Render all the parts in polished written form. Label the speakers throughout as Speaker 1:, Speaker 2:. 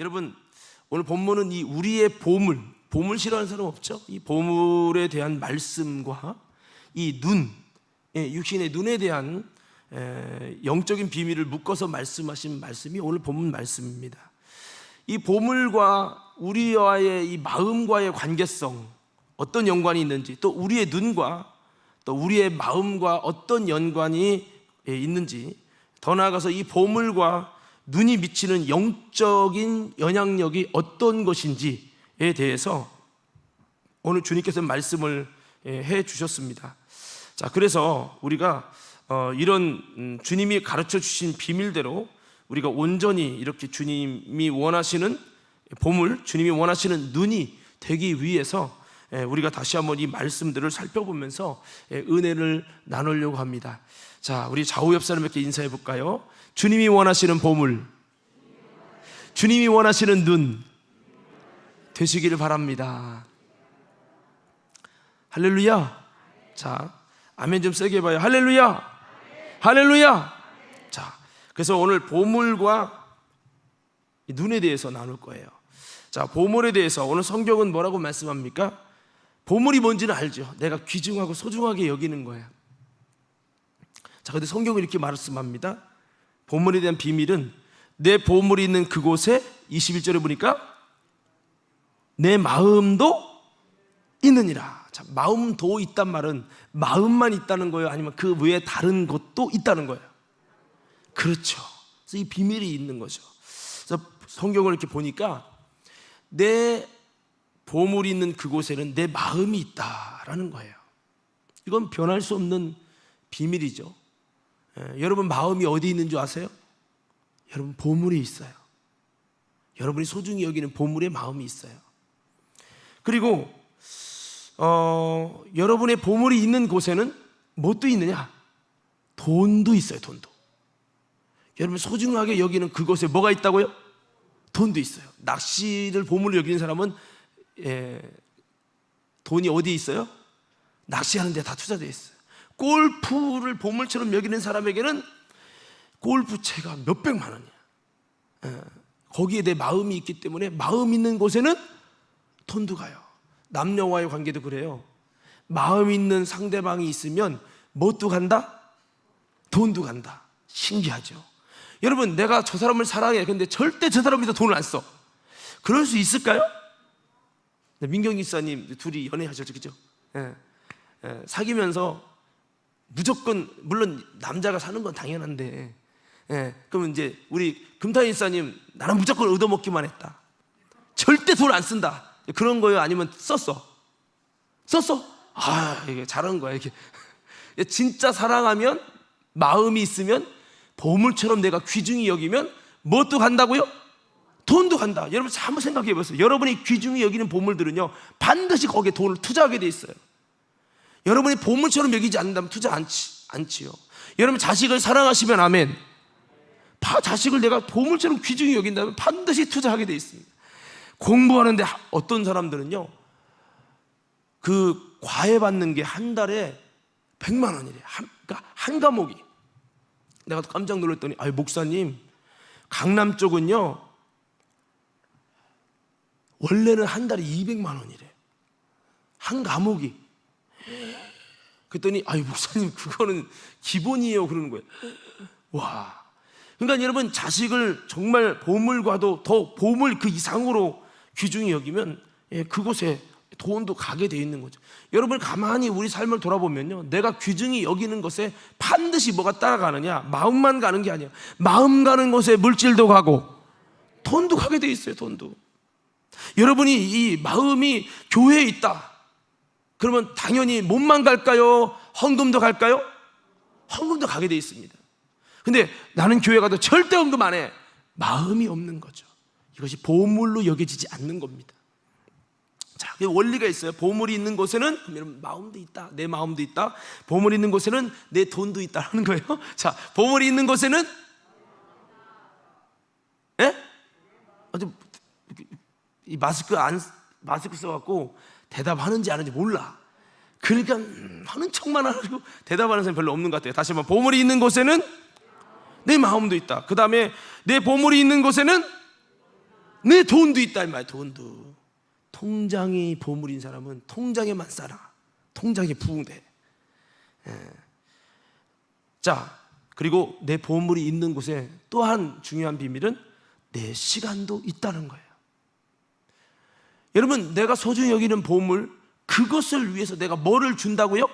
Speaker 1: 여러분, 오늘 본문은 이 우리의 보물 싫어하는 사람 없죠? 이 보물에 대한 말씀과 이 육신의 눈에 대한 영적인 비밀을 묶어서 말씀하신 말씀이 오늘 본문 말씀입니다. 이 보물과 우리와의 이 마음과의 관계성, 어떤 연관이 있는지, 또 우리의 눈과 또 우리의 마음과 어떤 연관이 있는지, 더 나아가서 이 보물과 눈이 미치는 영적인 영향력이 어떤 것인지에 대해서 오늘 주님께서 말씀을 해 주셨습니다. 자, 그래서 우리가 이런 주님이 가르쳐 주신 비밀대로 우리가 온전히 이렇게 주님이 원하시는 보물, 주님이 원하시는 눈이 되기 위해서 우리가 다시 한번 이 말씀들을 살펴보면서 은혜를 나누려고 합니다. 자, 우리 좌우 옆 사람에게 인사해 볼까요? 주님이 원하시는 보물, 주님이 원하시는 눈 되시기를 바랍니다. 할렐루야. 자, 아멘 좀 세게 해봐요. 할렐루야. 할렐루야. 자, 그래서 오늘 보물과 눈에 대해서 나눌 거예요. 자, 보물에 대해서 오늘 성경은 뭐라고 말씀합니까? 보물이 뭔지는 알죠. 내가 귀중하고 소중하게 여기는 거예요. 자, 근데 성경은 이렇게 말씀합니다. 보물에 대한 비밀은 내 보물이 있는 그곳에 21절에 보니까 내 마음도 있느니라. 자, 마음도 있단 말은 마음만 있다는 거예요? 아니면 그 외에 다른 것도 있다는 거예요? 그렇죠. 그래서 이 비밀이 있는 거죠. 그래서 성경을 이렇게 보니까 내 보물이 있는 그곳에는 내 마음이 있다라는 거예요. 이건 변할 수 없는 비밀이죠. 여러분 마음이 어디 있는 줄 아세요? 여러분 보물이 있어요. 여러분이 소중히 여기는 보물에 마음이 있어요. 그리고 여러분의 보물이 있는 곳에는 뭣도 있느냐? 돈도 있어요. 돈도. 여러분 소중하게 여기는 그곳에 뭐가 있다고요? 돈도 있어요. 낚시를 보물로 여기는 사람은 돈이 어디에 있어요? 낚시하는 데 다 투자되어 있어요. 골프를 보물처럼 여기는 사람에게는 골프채가 몇백만 원이야. 거기에 내 마음이 있기 때문에 마음 있는 곳에는 돈도 가요. 남녀와의 관계도 그래요. 마음 있는 상대방이 있으면 뭣도 간다? 돈도 간다. 신기하죠. 여러분, 내가 저 사람을 사랑해. 근데 절대 저 사람을 위해서 돈을 안 써. 그럴 수 있을까요? 민경기 집사님 둘이 연애하셨죠, 그죠? 사귀면서 무조건, 물론 남자가 사는 건 당연한데, 그러면 이제 우리 금타인 집사님 나는 무조건 얻어먹기만 했다. 절대 돈 안 쓴다. 그런 거예요? 아니면 썼어? 아, 이게 잘한 거야. 이게 진짜 사랑하면, 마음이 있으면, 보물처럼 내가 귀중히 여기면 뭣도 간다고요? 돈도 간다. 여러분 한번 생각해 보세요. 여러분이 귀중히 여기는 보물들은요, 반드시 거기에 돈을 투자하게 돼 있어요. 여러분이 보물처럼 여기지 않는다면 투자 않지요. 여러분 자식을 사랑하시면 아멘. 자식을 내가 보물처럼 귀중히 여긴다면 반드시 투자하게 돼 있습니다. 공부하는데 어떤 사람들은요, 그 과외 받는 게 한 달에 100만 원이래. 그러니까 한 과목이. 내가 깜짝 놀랐더니, 아유 목사님, 강남 쪽은요 원래는 한 달에 200만 원이래. 한 과목이. 그랬더니, 아유 목사님, 그거는 기본이에요. 그러는 거예요. 와. 그러니까 여러분, 자식을 정말 보물과도 더 보물 그 이상으로 귀중히 여기면 그곳에 돈도 가게 돼 있는 거죠. 여러분 가만히 우리 삶을 돌아보면요, 내가 귀중히 여기는 것에 반드시 뭐가 따라가느냐? 마음만 가는 게 아니야. 마음 가는 곳에 물질도 가고 돈도 가게 돼 있어요. 돈도. 여러분이 이 마음이 교회에 있다 그러면 당연히 몸만 갈까요? 헌금도 갈까요? 헌금도 가게 돼 있습니다. 근데 나는 교회 가도 절대 헌금 안 해. 마음이 없는 거죠. 이것이 보물로 여겨지지 않는 겁니다. 자, 원리가 있어요. 보물이 있는 곳에는 그러면 마음도 있다. 내 마음도 있다. 보물이 있는 곳에는 내 돈도 있다는 거예요. 자, 보물이 있는 곳에는 이 마스크 써갖고 대답하는지 안 하는지 몰라. 그러니까 하는 척만 하고 대답하는 사람이 별로 없는 것 같아요. 다시 한번, 보물이 있는 곳에는 내 마음도 있다. 그 다음에 내 보물이 있는 곳에는 내 돈도 있다 이 말. 돈도. 통장이 보물인 사람은 통장에만 살아. 통장이 부흥돼. 자, 그리고 내 보물이 있는 곳에 또한 중요한 비밀은 내 시간도 있다는 거예요. 여러분, 내가 소중히 여기는 보물, 그것을 위해서 내가 뭐를 준다고요?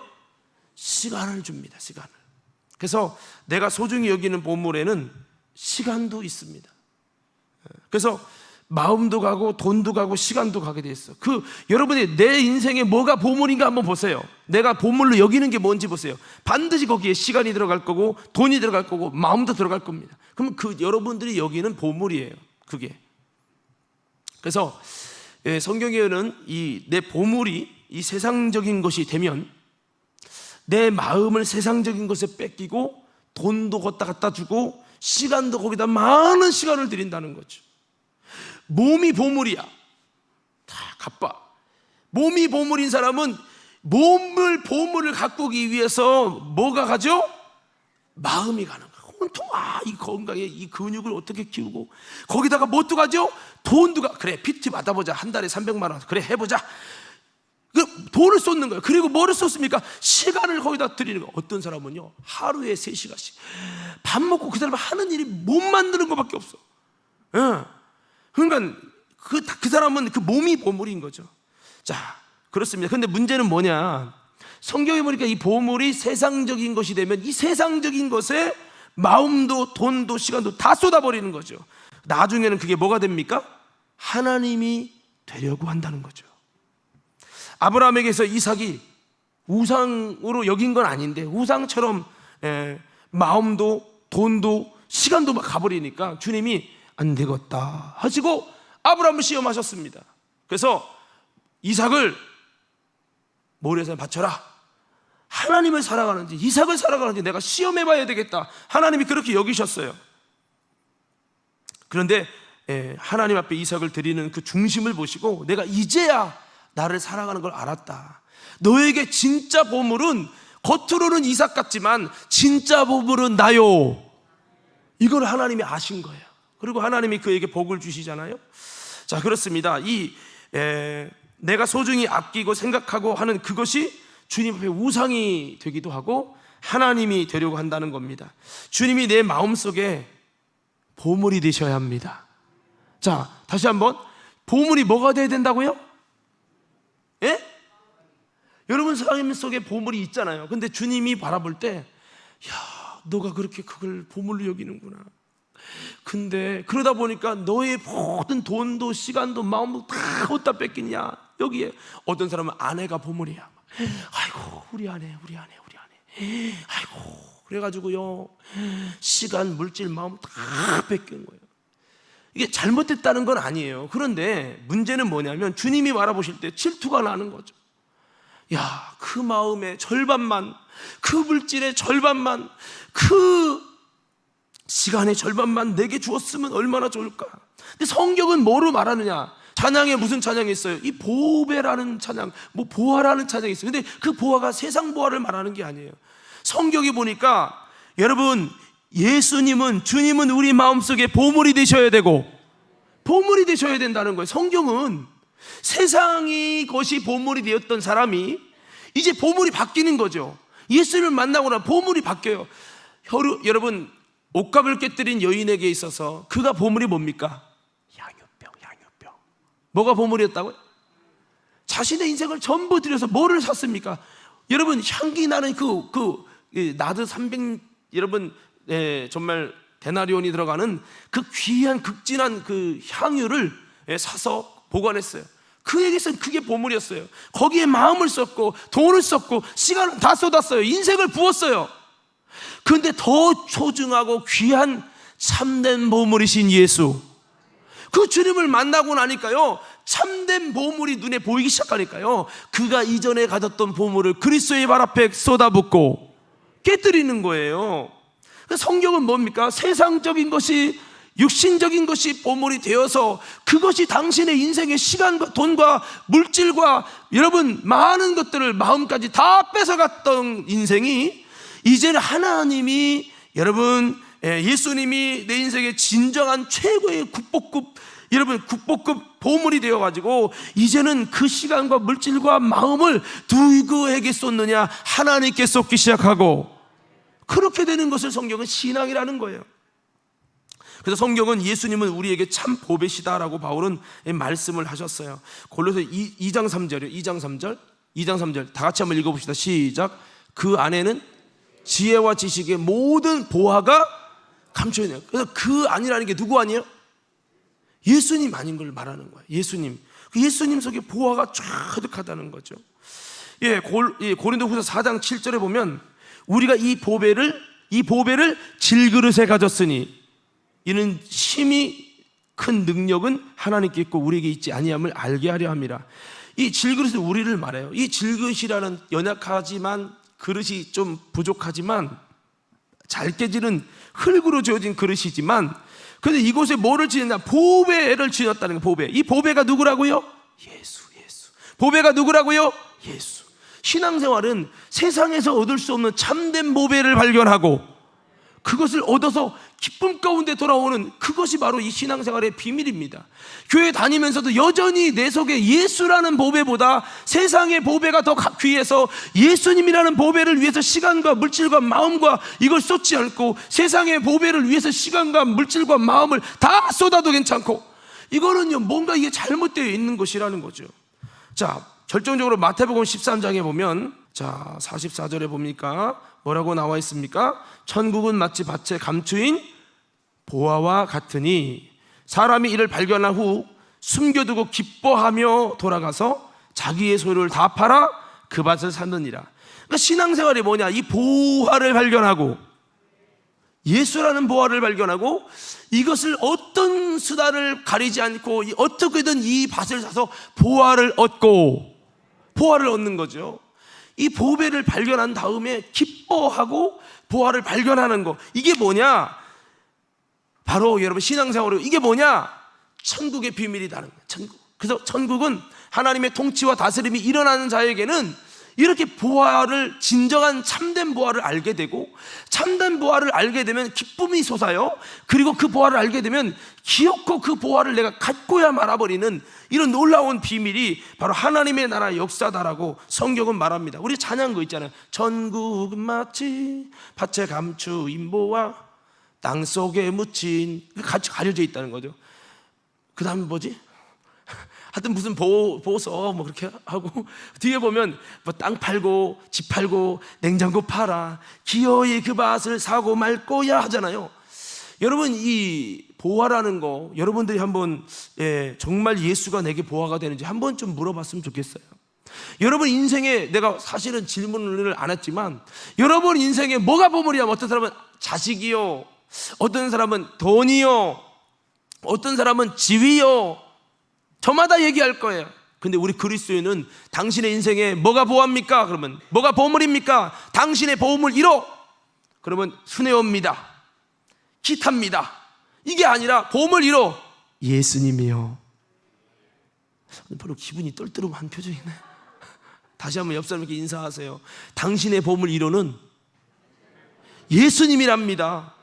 Speaker 1: 시간을 줍니다. 시간을. 그래서 내가 소중히 여기는 보물에는 시간도 있습니다. 그래서 마음도 가고 돈도 가고 시간도 가게 돼 있어. 여러분이 내 인생에 뭐가 보물인가 한번 보세요. 내가 보물로 여기는 게 뭔지 보세요. 반드시 거기에 시간이 들어갈 거고 돈이 들어갈 거고 마음도 들어갈 겁니다. 그럼 여러분들이 여기는 보물이에요. 그게. 그래서 성경에는 내 보물이 이 세상적인 것이 되면 내 마음을 세상적인 것에 뺏기고 돈도 걷다 갖다 주고 시간도 거기다 많은 시간을 들인다는 거죠. 몸이 보물이야. 다 갚아. 몸이 보물인 사람은 보물을 가꾸기 위해서 뭐가 가죠? 마음이 가는 거야. 온통 이 건강에 이 근육을 어떻게 키우고 거기다가 뭣도 가죠? 돈도 가. 그래, PT 받아보자. 한 달에 300만 원. 그래, 해보자. 돈을 쏟는 거예요. 그리고 뭐를 쏟습니까? 시간을 거기다 드리는 거예요. 어떤 사람은요, 하루에 3시간씩 밥 먹고 그 사람은 하는 일이 못 만드는 것밖에 없어. 그러니까 그 사람은 그 몸이 보물인 거죠. 자, 그렇습니다. 근데 문제는 뭐냐? 성경에 보니까 이 보물이 세상적인 것이 되면 이 세상적인 것에 마음도 돈도 시간도 다 쏟아버리는 거죠. 나중에는 그게 뭐가 됩니까? 하나님이 되려고 한다는 거죠. 아브라함에게서 이삭이 우상으로 여긴 건 아닌데 우상처럼 마음도 돈도 시간도 막 가버리니까 주님이 안 되겠다 하시고 아브라함을 시험하셨습니다. 그래서 이삭을 모래에서 바쳐라. 하나님을 살아가는지 이삭을 살아가는지 내가 시험해봐야 되겠다. 하나님이 그렇게 여기셨어요. 그런데 하나님 앞에 이삭을 드리는 그 중심을 보시고 내가 이제야 나를 사랑하는 걸 알았다. 너에게 진짜 보물은 겉으로는 이삭 같지만 진짜 보물은 나요. 이걸 하나님이 아신 거예요. 그리고 하나님이 그에게 복을 주시잖아요. 자, 그렇습니다. 내가 소중히 아끼고 생각하고 하는 그것이 주님 앞에 우상이 되기도 하고 하나님이 되려고 한다는 겁니다. 주님이 내 마음속에 보물이 되셔야 합니다. 자, 다시 한번, 보물이 뭐가 돼야 된다고요? 예? 여러분 삶 속에 보물이 있잖아요. 근데 주님이 바라볼 때, 야, 너가 그렇게 그걸 보물로 여기는구나. 근데 그러다 보니까 너의 모든 돈도 시간도 마음도 다 어디다 뺏기냐. 여기에 어떤 사람은 아내가 보물이야. 아이고 우리 아내 아이고 그래가지고요 시간 물질 마음 다 뺏긴 거예요. 이게 잘못됐다는 건 아니에요. 그런데 문제는 뭐냐면 주님이 바라보실 때 질투가 나는 거죠. 야, 그 마음의 절반만, 그 물질의 절반만, 그 시간의 절반만 내게 주었으면 얼마나 좋을까. 근데 성경은 뭐로 말하느냐? 찬양에 무슨 찬양이 있어요? 이 보배라는 찬양, 뭐 보화라는 찬양이 있어요. 근데 그 보화가 세상 보화를 말하는 게 아니에요. 성경에 보니까 여러분, 예수님은, 주님은 우리 마음속에 보물이 되셔야 되고 보물이 되셔야 된다는 거예요. 성경은 세상이 것이 보물이 되었던 사람이 이제 보물이 바뀌는 거죠. 예수를 만나고 나면 보물이 바뀌어요. 여러분, 옷값을 깨뜨린 여인에게 있어서 그가 보물이 뭡니까? 양육병. 뭐가 보물이었다고요? 자신의 인생을 전부 들여서 뭐를 샀습니까? 여러분, 향기 나는 나드 300 여러분 정말 데나리온이 들어가는 그 귀한 극진한 그 향유를 사서 보관했어요. 그에게서는 그게 보물이었어요. 거기에 마음을 썼고 돈을 썼고 시간을 다 쏟았어요. 인생을 부었어요. 그런데 더 소중하고 귀한 참된 보물이신 예수, 그 주님을 만나고 나니까요 참된 보물이 눈에 보이기 시작하니까요 그가 이전에 가졌던 보물을 그리스도의 발 앞에 쏟아붓고 깨뜨리는 거예요. 성경은 뭡니까? 세상적인 것이, 육신적인 것이 보물이 되어서 그것이 당신의 인생의 시간과 돈과 물질과 여러분 많은 것들을 마음까지 다 뺏어갔던 인생이 이제는 하나님이, 여러분 예수님이 내 인생의 진정한 최고의 국보급 여러분 국보급 보물이 되어가지고 이제는 그 시간과 물질과 마음을 누구에게 쏟느냐? 하나님께 쏟기 시작하고, 그렇게 되는 것을 성경은 신앙이라는 거예요. 그래서 성경은 예수님은 우리에게 참 보배시다라고 바울은 말씀을 하셨어요. 골로새 2장 3절이요. 2장 3절 다 같이 한번 읽어봅시다. 시작. 그 안에는 지혜와 지식의 모든 보화가 감춰 있네요. 그래서 그 안이라는 게 누구 아니에요? 예수님 아닌 걸 말하는 거예요. 예수님. 그 예수님 속에 보화가 가득하다는 거죠. 고린도후서 4장 7절에 보면 우리가 이 보배를 질그릇에 가졌으니 이는 심히 큰 능력은 하나님께 있고 우리에게 있지 아니함을 알게 하려 함이라. 이 질그릇은 우리를 말해요. 이 질그릇이라는 연약하지만 그릇이 좀 부족하지만 잘 깨지는 흙으로 지어진 그릇이지만, 그런데 이곳에 뭐를 지었냐? 보배를 지었다는 거예요. 보배. 이 보배가 누구라고요? 예수. 보배가 누구라고요? 예수. 신앙생활은 세상에서 얻을 수 없는 참된 보배를 발견하고 그것을 얻어서 기쁨 가운데 돌아오는, 그것이 바로 이 신앙생활의 비밀입니다. 교회 다니면서도 여전히 내 속에 예수라는 보배보다 세상의 보배가 더 귀해서 예수님이라는 보배를 위해서 시간과 물질과 마음과 이걸 쏟지 않고, 세상의 보배를 위해서 시간과 물질과 마음을 다 쏟아도 괜찮고, 이거는요 뭔가 이게 잘못되어 있는 것이라는 거죠. 자, 결정적으로 마태복음 13장에 보면, 자 44절에 보니까 뭐라고 나와 있습니까? 천국은 마치 밭에 감추인 보화와 같으니 사람이 이를 발견한 후 숨겨두고 기뻐하며 돌아가서 자기의 소유를 다 팔아 그 밭을 샀느니라. 그러니까 신앙생활이 뭐냐? 이 보화를 발견하고, 예수라는 보화를 발견하고, 이것을 어떤 수단을 가리지 않고 어떻게든 이 밭을 사서 보화를 얻는 거죠. 이 보배를 발견한 다음에 기뻐하고 보화를 발견하는 거, 이게 뭐냐? 바로 여러분 신앙생활로 이게 뭐냐? 천국의 비밀이라는 거예요. 천국. 그래서 천국은 하나님의 통치와 다스림이 일어나는 자에게는 이렇게 보화를, 진정한 참된 보화를 알게 되고, 참된 보화를 알게 되면 기쁨이 솟아요. 그리고 그 보화를 알게 되면 기어코 그 보화를 내가 갖고야 말아버리는 이런 놀라운 비밀이 바로 하나님의 나라의 역사다라고 성경은 말합니다. 우리 찬양거 있잖아요. 천국은 마치 밭에 감추인 보화 땅속에 묻힌, 같이 가려져 있다는 거죠. 그 다음에 뭐지? 하여튼 무슨 보소 뭐 그렇게 하고, 뒤에 보면 뭐 땅 팔고 집 팔고 냉장고 팔아 기어이 그 밭을 사고 말 거야 하잖아요. 여러분 이 보화라는 거 여러분들이 한번 정말 예수가 내게 보화가 되는지 한번 좀 물어봤으면 좋겠어요. 여러분 인생에, 내가 사실은 질문을 안 했지만 여러분 인생에 뭐가 보물이야? 어떤 사람은 자식이요, 어떤 사람은 돈이요, 어떤 사람은 지위요, 저마다 얘기할 거예요. 근데 우리 그리스도인은 당신의 인생에 뭐가 보합니까? 그러면 뭐가 보물입니까? 당신의 보물 1호, 그러면 순회옵니다, 기타입니다. 이게 아니라 보물 1호 예수님이요. 별로 기분이 떨떠름한 표정이네. 다시 한번 옆 사람에게 인사하세요. 당신의 보물 1호는 예수님이랍니다.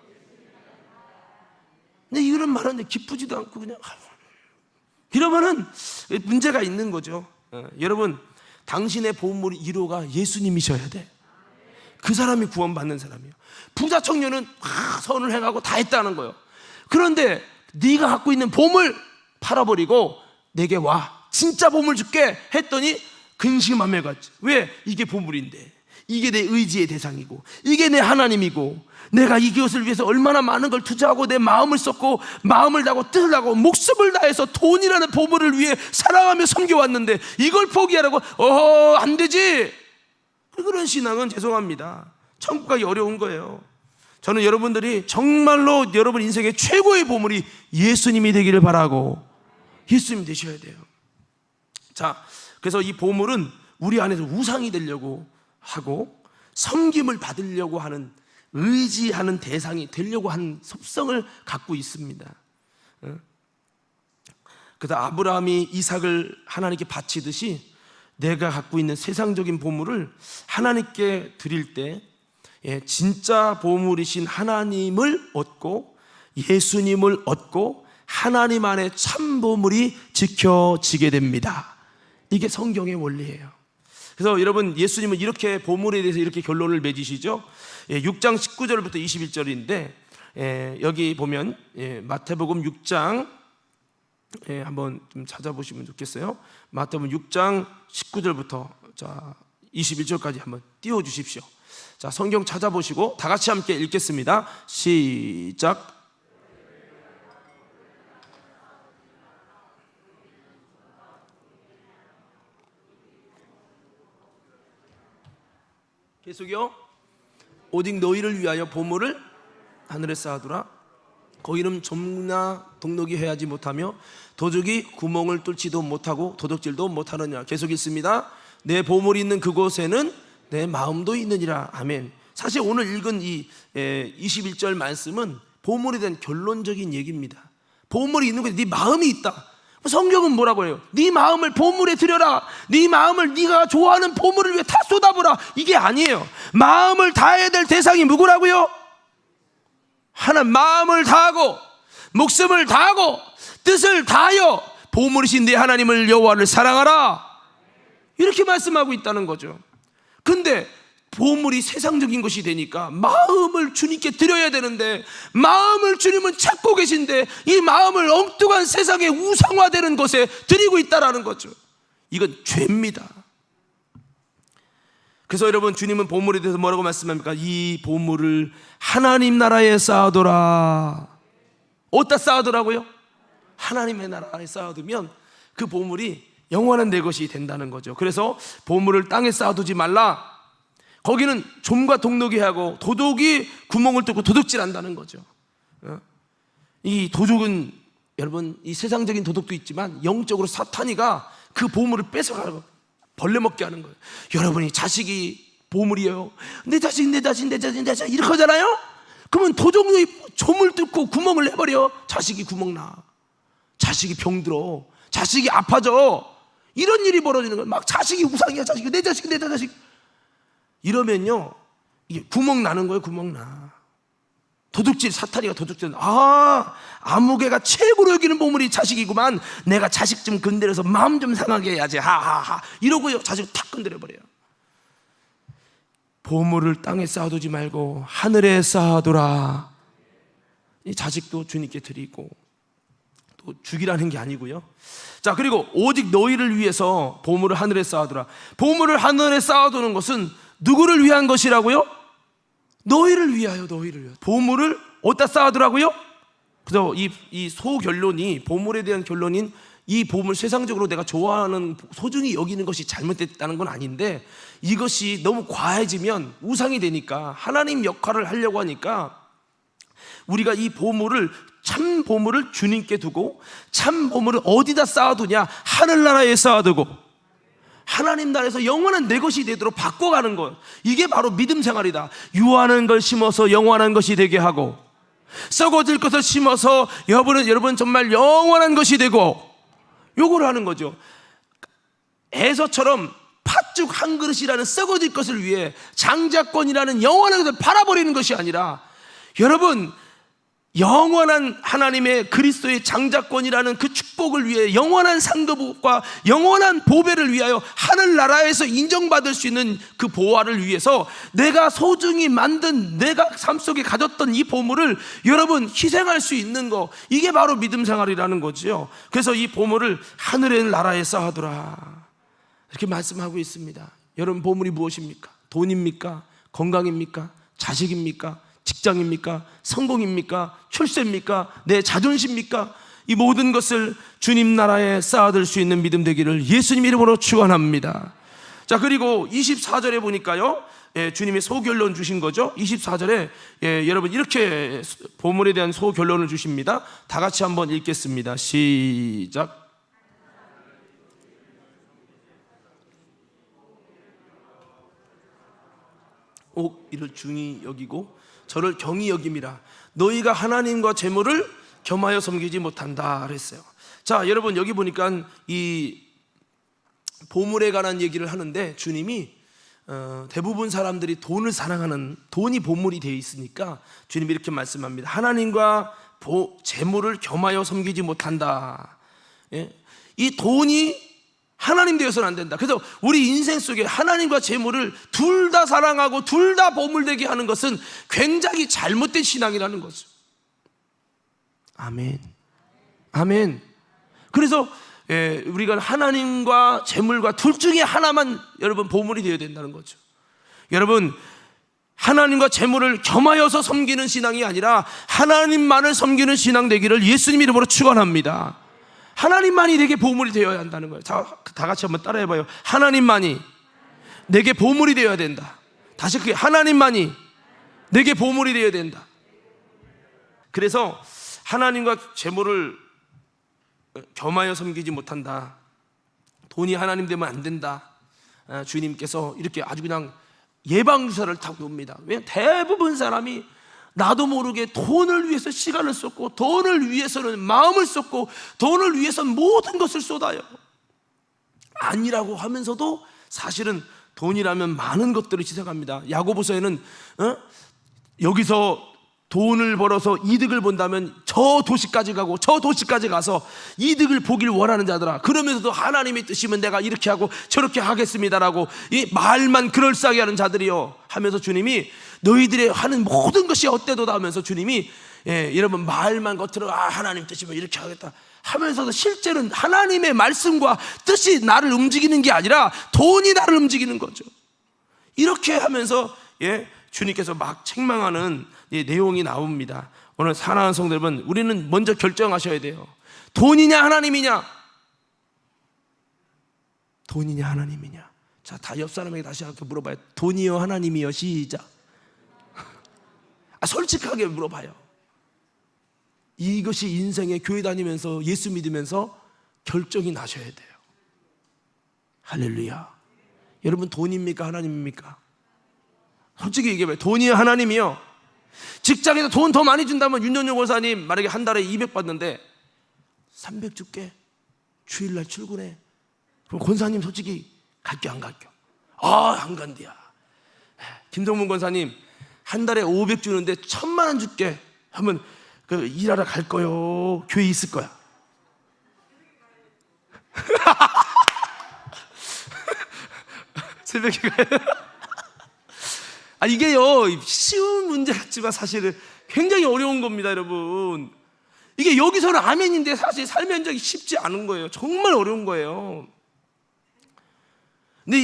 Speaker 1: 근데 이런 말하는데 기쁘지도 않고 그냥 이러면은 문제가 있는 거죠. 여러분, 당신의 보물 1호가 예수님이셔야 돼. 그 사람이 구원받는 사람이에요. 부자 청년은 선을 행하고 다 했다는 거예요. 그런데 네가 갖고 있는 보물 팔아버리고 내게 와, 진짜 보물 줄게 했더니 근심하며 갔지. 왜? 이게 보물인데, 이게 내 의지의 대상이고, 이게 내 하나님이고, 내가 이것을 위해서 얼마나 많은 걸 투자하고 내 마음을 쏟고 마음을 다하고 뜻을 다하고 목숨을 다해서 돈이라는 보물을 위해 사랑하며 섬겨왔는데 이걸 포기하라고? 안 되지. 그런 신앙은 죄송합니다, 천국 가기 어려운 거예요. 저는 여러분들이 정말로 여러분 인생의 최고의 보물이 예수님이 되기를 바라고, 예수님이 되셔야 돼요. 자, 그래서 이 보물은 우리 안에서 우상이 되려고 하고 섬김을 받으려고 하는, 의지하는 대상이 되려고 하는 습성을 갖고 있습니다. 그래서 아브라함이 이삭을 하나님께 바치듯이 내가 갖고 있는 세상적인 보물을 하나님께 드릴 때 진짜 보물이신 하나님을 얻고 예수님을 얻고 하나님 안에 참 보물이 지켜지게 됩니다. 이게 성경의 원리예요. 그래서 여러분, 예수님은 이렇게 보물에 대해서 이렇게 결론을 맺으시죠. 6장 19절부터 21절인데 여기 보면 마태복음 6장 한번 좀 찾아보시면 좋겠어요. 마태복음 6장 19절부터 21절까지 한번 띄워주십시오. 자, 성경 찾아보시고 다 같이 함께 읽겠습니다. 시작. 계속요. 오직 너희를 위하여 보물을 하늘에 쌓아두라. 거기는 좀나 동록이 해하지 못하며 도적이 구멍을 뚫지도 못하고 도둑질도 못하느냐. 계속 읽습니다. 내 보물이 있는 그곳에는 내 마음도 있느니라. 아멘. 사실 오늘 읽은 이 21절 말씀은 보물에 대한 결론적인 얘기입니다. 보물이 있는 곳에 네 마음이 있다. 성경은 뭐라고 해요? 네 마음을 보물에 들여라. 네 마음을 네가 좋아하는 보물을 위해 다 쏟아부라. 이게 아니에요. 마음을 다해야 될 대상이 누구라고요? 하나님. 마음을 다하고 목숨을 다하고 뜻을 다하여 보물이신 내 하나님을 여호와를 사랑하라. 이렇게 말씀하고 있다는 거죠. 근데 보물이 세상적인 것이 되니까 마음을 주님께 드려야 되는데, 마음을 주님은 찾고 계신데 이 마음을 엉뚱한 세상에 우상화되는 것에 드리고 있다는 거죠. 이건 죄입니다. 그래서 여러분, 주님은 보물에 대해서 뭐라고 말씀합니까? 이 보물을 하나님 나라에 쌓아둬라. 어디다 쌓아두라고요? 하나님의 나라에 쌓아두면 그 보물이 영원한 내 것이 된다는 거죠. 그래서 보물을 땅에 쌓아두지 말라. 거기는 좀과 동록이 하고 도둑이 구멍을 뚫고 도둑질한다는 거죠. 이 도둑은 여러분, 이 세상적인 도둑도 있지만 영적으로 사탄이가 그 보물을 뺏어가고 벌레 먹게 하는 거예요. 여러분이 자식이 보물이에요. 내 자식 이렇게 하잖아요. 그러면 도둑이 조물 뚫고 구멍을 내버려. 자식이 구멍 나. 자식이 병들어. 자식이 아파져. 이런 일이 벌어지는 거예요. 막 자식이 우상이야. 자식이 내 자식. 이러면요, 이게 구멍 나는 거예요. 구멍 나. 도둑질, 사탄이가 도둑질. 아무개가 최고로 여기는 보물이 자식이구만. 내가 자식 좀 건드려서 마음 좀 상하게 해야지. 하하하. 이러고요, 자식을 탁 건드려버려요. 보물을 땅에 쌓아두지 말고 하늘에 쌓아두라. 이 자식도 주님께 드리고 또 주기라는 게 아니고요. 자, 그리고 오직 너희를 위해서 보물을 하늘에 쌓아두라. 보물을 하늘에 쌓아두는 것은 누구를 위한 것이라고요? 너희를 위하여, 너희를 위하여. 보물을 어디다 쌓아두라고요? 그래서 이 소결론이, 보물에 대한 결론인 이 보물, 세상적으로 내가 좋아하는, 소중히 여기는 것이 잘못됐다는 건 아닌데, 이것이 너무 과해지면 우상이 되니까, 하나님 역할을 하려고 하니까 우리가 이 보물을, 참 보물을 주님께 두고, 참 보물을 어디다 쌓아두냐? 하늘나라에 쌓아두고 하나님 나라에서 영원한 내 것이 되도록 바꿔가는 것. 이게 바로 믿음 생활이다. 유하는 걸 심어서 영원한 것이 되게 하고, 썩어질 것을 심어서 여러분 정말 영원한 것이 되고, 요걸 하는 거죠. 에서처럼 팥죽 한 그릇이라는 썩어질 것을 위해 장자권이라는 영원한 것을 팔아버리는 것이 아니라, 여러분, 영원한 하나님의 그리스도의 장자권이라는 그 축복을 위해 영원한 상급과 영원한 보배를 위하여 하늘나라에서 인정받을 수 있는 그 보화를 위해서 내가 소중히 만든, 내가 삶 속에 가졌던 이 보물을 여러분 희생할 수 있는 거, 이게 바로 믿음 생활이라는 거지요. 그래서 이 보물을 하늘의 나라에 쌓아두라, 이렇게 말씀하고 있습니다. 여러분, 보물이 무엇입니까? 돈입니까? 건강입니까? 자식입니까? 직장입니까? 성공입니까? 출세입니까? 내 자존심입니까? 이 모든 것을 주님 나라에 쌓아둘 수 있는 믿음 되기를 예수님 이름으로 축원합니다. 자, 그리고 24절에 보니까요, 주님이 소결론 주신 거죠. 24절에 여러분 이렇게 보물에 대한 소결론을 주십니다. 다 같이 한번 읽겠습니다. 시작. 이를 중히 여기고 저를 경히 여김이라. 너희가 하나님과 재물을 겸하여 섬기지 못한다 그랬어요. 자, 여러분 여기 보니까 이 보물에 관한 얘기를 하는데, 주님이 대부분 사람들이 돈을 사랑하는, 돈이 보물이 되어 있으니까 주님이 이렇게 말씀합니다. 하나님과 재물을 겸하여 섬기지 못한다. 예? 이 돈이 하나님 되어서는 안 된다. 그래서 우리 인생 속에 하나님과 재물을 둘 다 사랑하고 둘 다 보물되게 하는 것은 굉장히 잘못된 신앙이라는 거죠. 아멘. 아멘. 그래서 우리가 하나님과 재물과 둘 중에 하나만 여러분 보물이 되어야 된다는 거죠. 여러분, 하나님과 재물을 겸하여서 섬기는 신앙이 아니라 하나님만을 섬기는 신앙 되기를 예수님 이름으로 축원합니다. 하나님만이 내게 보물이 되어야 한다는 거예요. 다 같이 한번 따라해봐요. 하나님만이 내게 보물이 되어야 된다. 다시 그게 하나님만이 내게 보물이 되어야 된다. 그래서 하나님과 재물을 겸하여 섬기지 못한다. 돈이 하나님 되면 안 된다. 주님께서 이렇게 아주 그냥 예방주사를 탁 놓습니다. 왜냐하면 대부분 사람이 나도 모르게 돈을 위해서 시간을 쏟고, 돈을 위해서는 마음을 쏟고, 돈을 위해서는 모든 것을 쏟아요. 아니라고 하면서도 사실은 돈이라면 많은 것들을 희생합니다. 야고보서에는 여기서 돈을 벌어서 이득을 본다면 저 도시까지 가고 저 도시까지 가서 이득을 보길 원하는 자들아, 그러면서도 하나님의 뜻이면 내가 이렇게 하고 저렇게 하겠습니다라고 이 말만 그럴싸하게 하는 자들이요 하면서 주님이 너희들의 하는 모든 것이 헛되도다 하면서 주님이 여러분 말만 겉으로 하나님 뜻이면 이렇게 하겠다 하면서도 실제로는 하나님의 말씀과 뜻이 나를 움직이는 게 아니라 돈이 나를 움직이는 거죠. 이렇게 하면서 주님께서 막 책망하는 내용이 나옵니다. 오늘 사랑하는 성도 여러분, 우리는 먼저 결정하셔야 돼요. 돈이냐 하나님이냐? 돈이냐 하나님이냐? 자, 다 옆 사람에게 다시 한번 물어봐요. 돈이요 하나님이요? 시작. 솔직하게 물어봐요. 이것이 인생의 교회 다니면서 예수 믿으면서 결정이 나셔야 돼요. 할렐루야. 여러분, 돈입니까 하나님입니까? 솔직히 얘기해봐요. 돈이요 하나님이요? 직장에서 돈 더 많이 준다면 윤전용 권사님 만약에 한 달에 200 받는데 300 줄게, 주일날 출근해. 그럼 권사님 솔직히 갈게 안 갈게? 안 간대야. 김성문 권사님 한 달에 500 주는데 1000만 원 줄게 하면 그 일하러 갈 거요? 교회 있을 거야? 새벽에 가요? 이게요 쉬운 문제 같지만 사실은 굉장히 어려운 겁니다. 여러분, 이게 여기서는 아멘인데 사실 삶의 현장이 쉽지 않은 거예요. 정말 어려운 거예요. 근데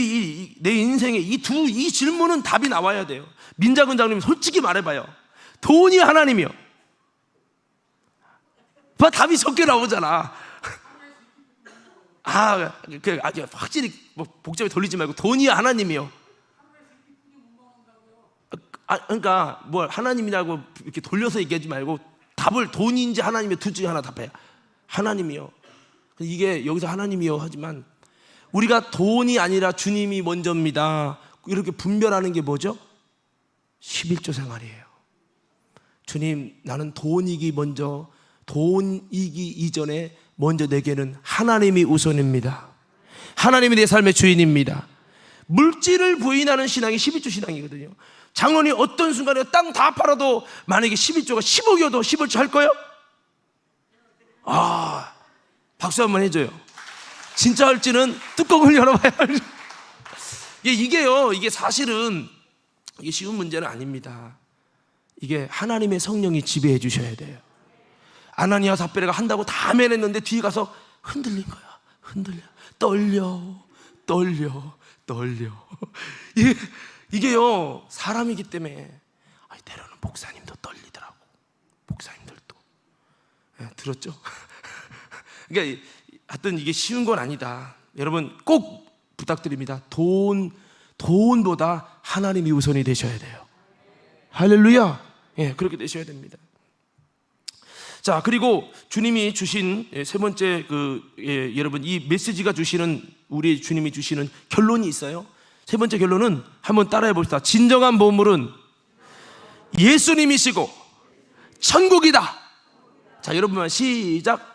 Speaker 1: 내 인생에 이 질문은 답이 나와야 돼요. 민자군 장님 솔직히 말해봐요. 돈이 하나님이요? 답이 적게 나오잖아. 확실히 복잡히 돌리지 말고 돈이 하나님이요? 그러니까 하나님이라고 이렇게 돌려서 얘기하지 말고 답을 돈인지 하나님의 둘 중에 하나 답해요. 하나님이요. 이게 여기서 하나님이요 하지만 우리가 돈이 아니라 주님이 먼저입니다 이렇게 분별하는 게 뭐죠? 11조 생활이에요. 주님, 나는 돈이기 이전에 먼저 내게는 하나님이 우선입니다. 하나님이 내 삶의 주인입니다. 물질을 부인하는 신앙이 11조 신앙이거든요. 장로님 어떤 순간에 땅 다 팔아도 만약에 11조가 10억이어도 10을 할 거예요? 박수 한번 해줘요. 진짜 할지는 뚜껑을 열어봐야 알죠. 이게 사실은 이게 쉬운 문제는 아닙니다. 이게 하나님의 성령이 지배해 주셔야 돼요. 아나니아 삽비라가 한다고 다 매냈는데 뒤에 가서 흔들린 거야. 떨려. 이게요 사람이기 때문에 때로는 목사님도 떨리더라고. 목사님들도 들었죠? 그러니까 하여튼 이게 쉬운 건 아니다. 여러분 꼭 부탁드립니다. 돈보다 하나님이 우선이 되셔야 돼요. 할렐루야. 그렇게 되셔야 됩니다. 자, 그리고 주님이 주신 세 번째 여러분 이 메시지가 주시는 우리 주님이 주시는 결론이 있어요. 세 번째 결론은 한번 따라해 봅시다. 진정한 보물은 예수님이시고 천국이다. 자, 여러분만 시작.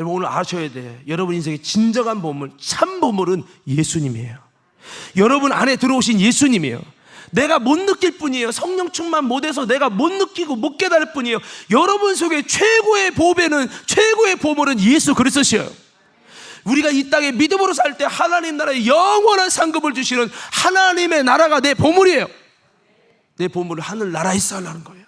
Speaker 1: 여러분 오늘 아셔야 돼. 여러분 인생의 진정한 보물, 참 보물은 예수님이에요. 여러분 안에 들어오신 예수님이에요. 내가 못 느낄 뿐이에요. 성령 충만 못해서 내가 못 느끼고 못 깨달을 뿐이에요. 여러분 속에 최고의 보배는, 최고의 보물은 예수 그리스도시에요. 우리가 이 땅에 믿음으로 살 때 하나님 나라에 영원한 상급을 주시는 하나님의 나라가 내 보물이에요. 내 보물을 하늘나라에 쌓으라는 거예요.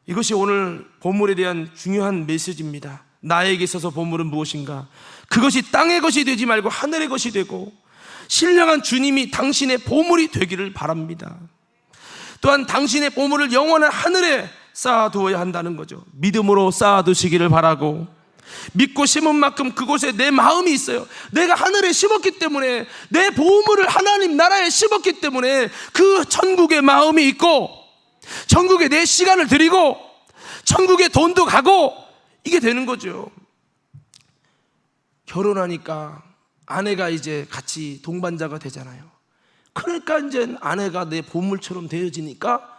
Speaker 1: 이것이 오늘 보물에 대한 중요한 메시지입니다. 나에게 있어서 보물은 무엇인가? 그것이 땅의 것이 되지 말고 하늘의 것이 되고 신령한 주님이 당신의 보물이 되기를 바랍니다. 또한 당신의 보물을 영원한 하늘에 쌓아두어야 한다는 거죠. 믿음으로 쌓아두시기를 바라고, 믿고 심은 만큼 그곳에 내 마음이 있어요. 내가 하늘에 심었기 때문에, 내 보물을 하나님 나라에 심었기 때문에 그 천국의 마음이 있고, 천국에 내 시간을 드리고, 천국에 돈도 가고, 이게 되는 거죠. 결혼하니까 아내가 이제 같이 동반자가 되잖아요. 그러니까 이제 아내가 내 보물처럼 되어지니까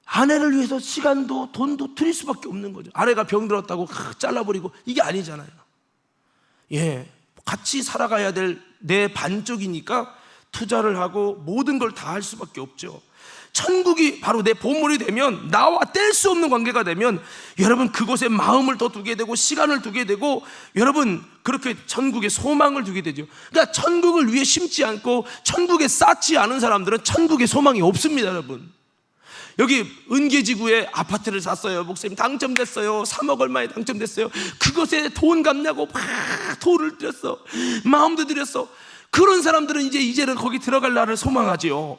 Speaker 1: 아내를 위해서 시간도 돈도 드릴 수밖에 없는 거죠. 아내가 병들었다고 잘라버리고 이게 아니잖아요. 예, 같이 살아가야 될 내 반쪽이니까 투자를 하고 모든 걸 다 할 수밖에 없죠. 천국이 바로 내 보물이 되면, 나와 뗄 수 없는 관계가 되면 여러분 그곳에 마음을 더 두게 되고 시간을 두게 되고, 여러분 그렇게 천국에 소망을 두게 되죠. 그러니까 천국을 위해 심지 않고 천국에 쌓지 않은 사람들은 천국에 소망이 없습니다. 여러분, 여기 은계지구에 아파트를 샀어요. 목사님 당첨됐어요. 3억 얼마에 당첨됐어요. 그것에 돈 갚냐고 막 돈을 들였어, 마음도 들였어. 그런 사람들은 이제는 거기 들어갈 날을 소망하지요.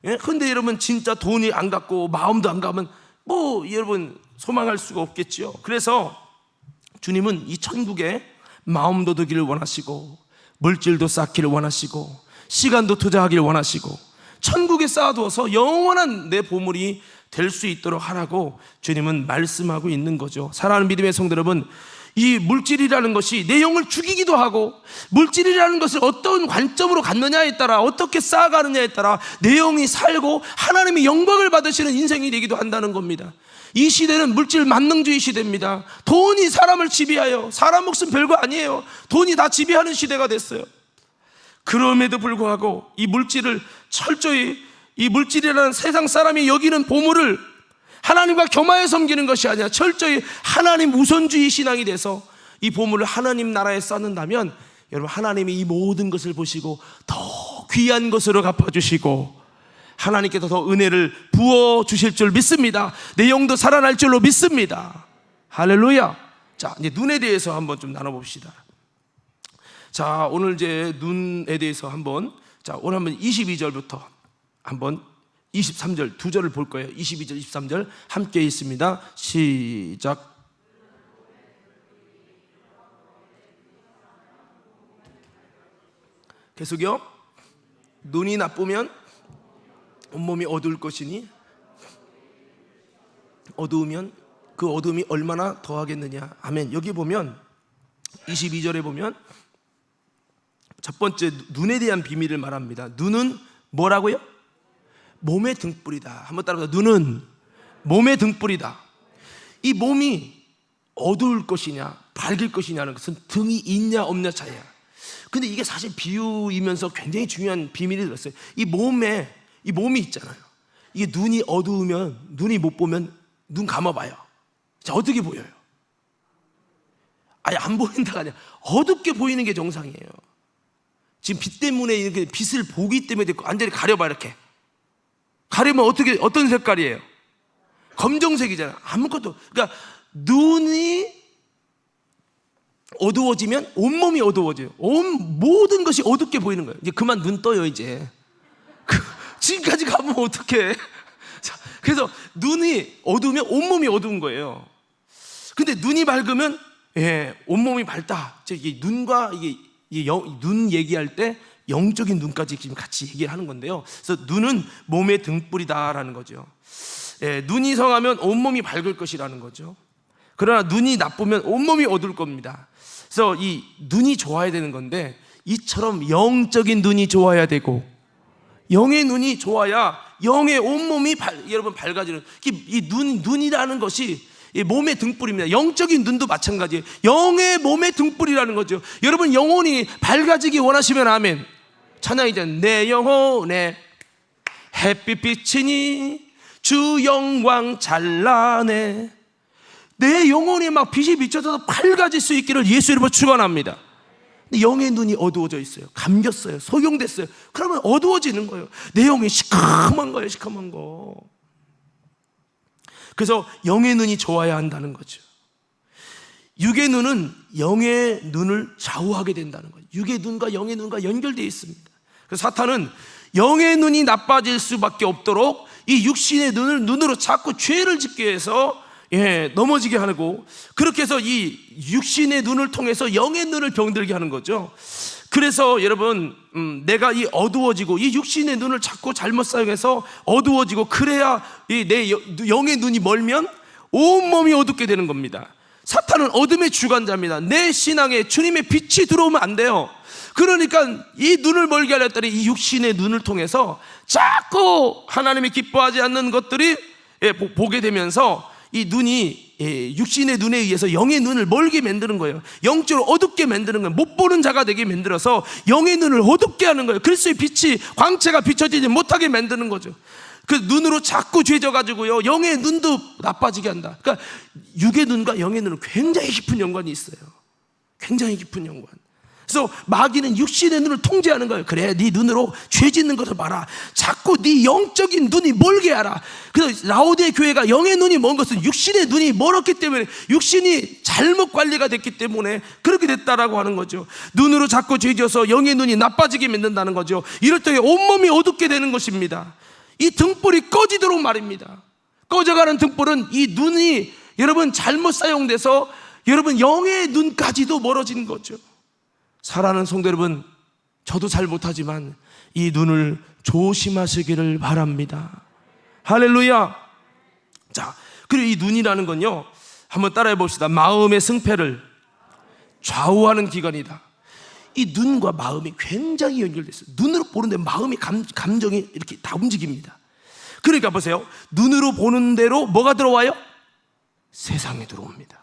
Speaker 1: 예? 근데 여러분 진짜 돈이 안 갖고 마음도 안 가면 뭐 여러분 소망할 수가 없겠지요. 그래서 주님은 이 천국에 마음도 두기를 원하시고, 물질도 쌓기를 원하시고, 시간도 투자하기를 원하시고, 천국에 쌓아두어서 영원한 내 보물이 될 수 있도록 하라고 주님은 말씀하고 있는 거죠. 사랑하는 믿음의 성도 여러분, 이 물질이라는 것이 내 영을 죽이기도 하고, 물질이라는 것을 어떤 관점으로 갖느냐에 따라, 어떻게 쌓아가느냐에 따라 내 영이 살고 하나님의 영광을 받으시는 인생이 되기도 한다는 겁니다. 이 시대는 물질 만능주의 시대입니다. 돈이 사람을 지배하여, 사람 몫은 별거 아니에요. 돈이 다 지배하는 시대가 됐어요. 그럼에도 불구하고 이 물질을 철저히, 이 물질이라는 세상 사람이 여기는 보물을 하나님과 겸하여 섬기는 것이 아니라 철저히 하나님 우선주의 신앙이 돼서 이 보물을 하나님 나라에 쌓는다면, 여러분 하나님이 이 모든 것을 보시고 더 귀한 것으로 갚아주시고 하나님께서 더 은혜를 부어주실 줄 믿습니다. 내 영도 살아날 줄로 믿습니다. 할렐루야. 자, 이제 눈에 대해서 한번 좀 나눠봅시다. 자, 오늘 이제 눈에 대해서 한번, 자, 오늘 한번 22절부터 한번 23절 두 절을 볼 거예요. 22절, 23절 함께 있습니다. 시작. 계속요. 눈이 나쁘면 온몸이 어두울 것이니, 어두우면 그 어둠이 얼마나 더하겠느냐. 아멘. 여기 보면 22절에 보면 첫 번째 눈에 대한 비밀을 말합니다. 눈은 뭐라고요? 몸의 등불이다. 한번 따라서, 눈은 몸의 등불이다. 이 몸이 어두울 것이냐 밝을 것이냐는 것은 등이 있냐 없냐 차이야. 근데 이게 사실 비유이면서 굉장히 중요한 비밀이 들었어요. 이 몸이 있잖아요. 이게 눈이 어두우면, 눈이 못 보면 눈 감아봐요. 자, 어떻게 보여요? 아예 안 보인다가 아니라 어둡게 보이는 게 정상이에요. 지금 빛 때문에 이렇게 빛을 보기 때문에 완전히 가려봐. 이렇게 가려면 어떤 색깔이에요? 검정색이잖아요. 아무것도. 그러니까 눈이 어두워지면 온몸이 어두워져요. 모든 것이 어둡게 보이는 거예요. 이제 그만 눈 떠요. 이제 지금까지 가면 어떡해. 자, 그래서 눈이 어두우면 온몸이 어두운 거예요. 근데 눈이 밝으면, 예, 온몸이 밝다. 이게 눈과 눈 얘기할 때 영적인 눈까지 지금 같이 얘기를 하는 건데요. 그래서 눈은 몸의 등불이다라는 거죠. 예, 눈이 성하면 온몸이 밝을 것이라는 거죠. 그러나 눈이 나쁘면 온몸이 어두울 겁니다. 그래서 이 눈이 좋아야 되는 건데, 이처럼 영적인 눈이 좋아야 되고, 영의 눈이 좋아야 영의 온몸이 여러분 밝아지는, 이 눈이라는 것이 이 몸의 등불입니다. 영적인 눈도 마찬가지예요. 영의 몸의 등불이라는 거죠. 여러분 영혼이 밝아지기 원하시면 아멘. 찬양이잖아요. 내 영혼에 햇빛 비치니 주 영광 찬란해. 내 영혼이 막 빛이 비춰져서 밝아질 수 있기를 예수 이름으로 축원합니다. 근데 영의 눈이 어두워져 있어요. 감겼어요. 소용됐어요. 그러면 어두워지는 거예요. 내 영이 시커먼 거예요. 시커먼 거. 그래서 영의 눈이 좋아야 한다는 거죠. 육의 눈은 영의 눈을 좌우하게 된다는 거예요. 육의 눈과 영의 눈과 연결되어 있습니다. 그래서 사탄은 영의 눈이 나빠질 수밖에 없도록 이 육신의 눈을 눈으로 자꾸 죄를 짓게 해서 넘어지게 하고, 그렇게 해서 이 육신의 눈을 통해서 영의 눈을 병들게 하는 거죠. 그래서 여러분 내가 이 어두워지고 이 육신의 눈을 자꾸 잘못 사용해서 어두워지고, 그래야 내 영의 눈이 멀면 온몸이 어둡게 되는 겁니다. 사탄은 어둠의 주관자입니다. 내 신앙에 주님의 빛이 들어오면 안 돼요. 그러니까 이 눈을 멀게 하려 했더니 이 육신의 눈을 통해서 자꾸 하나님이 기뻐하지 않는 것들이 보게 되면서 이 눈이 육신의 눈에 의해서 영의 눈을 멀게 만드는 거예요. 영적으로 어둡게 만드는 거예요. 못 보는 자가 되게 만들어서 영의 눈을 어둡게 하는 거예요. 그리스도의 빛이, 광채가 비춰지지 못하게 만드는 거죠. 그 눈으로 자꾸 죄져가지고요, 영의 눈도 나빠지게 한다. 그러니까 육의 눈과 영의 눈은 굉장히 깊은 연관이 있어요. 굉장히 깊은 연관. 그래서 마귀는 육신의 눈을 통제하는 거예요. 그래, 네 눈으로 죄 짓는 것을 봐라. 자꾸 네 영적인 눈이 멀게 하라. 그래서 라오디게 교회가 영의 눈이 먼 것은 육신의 눈이 멀었기 때문에, 육신이 잘못 관리가 됐기 때문에 그렇게 됐다라고 하는 거죠. 눈으로 자꾸 죄 지어서 영의 눈이 나빠지게 만든다는 거죠. 이럴 때 온몸이 어둡게 되는 것입니다. 이 등불이 꺼지도록 말입니다. 꺼져가는 등불은 이 눈이 여러분 잘못 사용돼서 여러분 영의 눈까지도 멀어지는 거죠. 사랑하는 성도 여러분, 저도 잘 못하지만 이 눈을 조심하시기를 바랍니다. 할렐루야. 자, 그리고 이 눈이라는 건요, 한번 따라해 봅시다. 마음의 승패를 좌우하는 기관이다. 이 눈과 마음이 굉장히 연결되어 있어요. 눈으로 보는데 마음이 감정이 이렇게 다 움직입니다. 그러니까 보세요. 눈으로 보는 대로 뭐가 들어와요? 세상에 들어옵니다.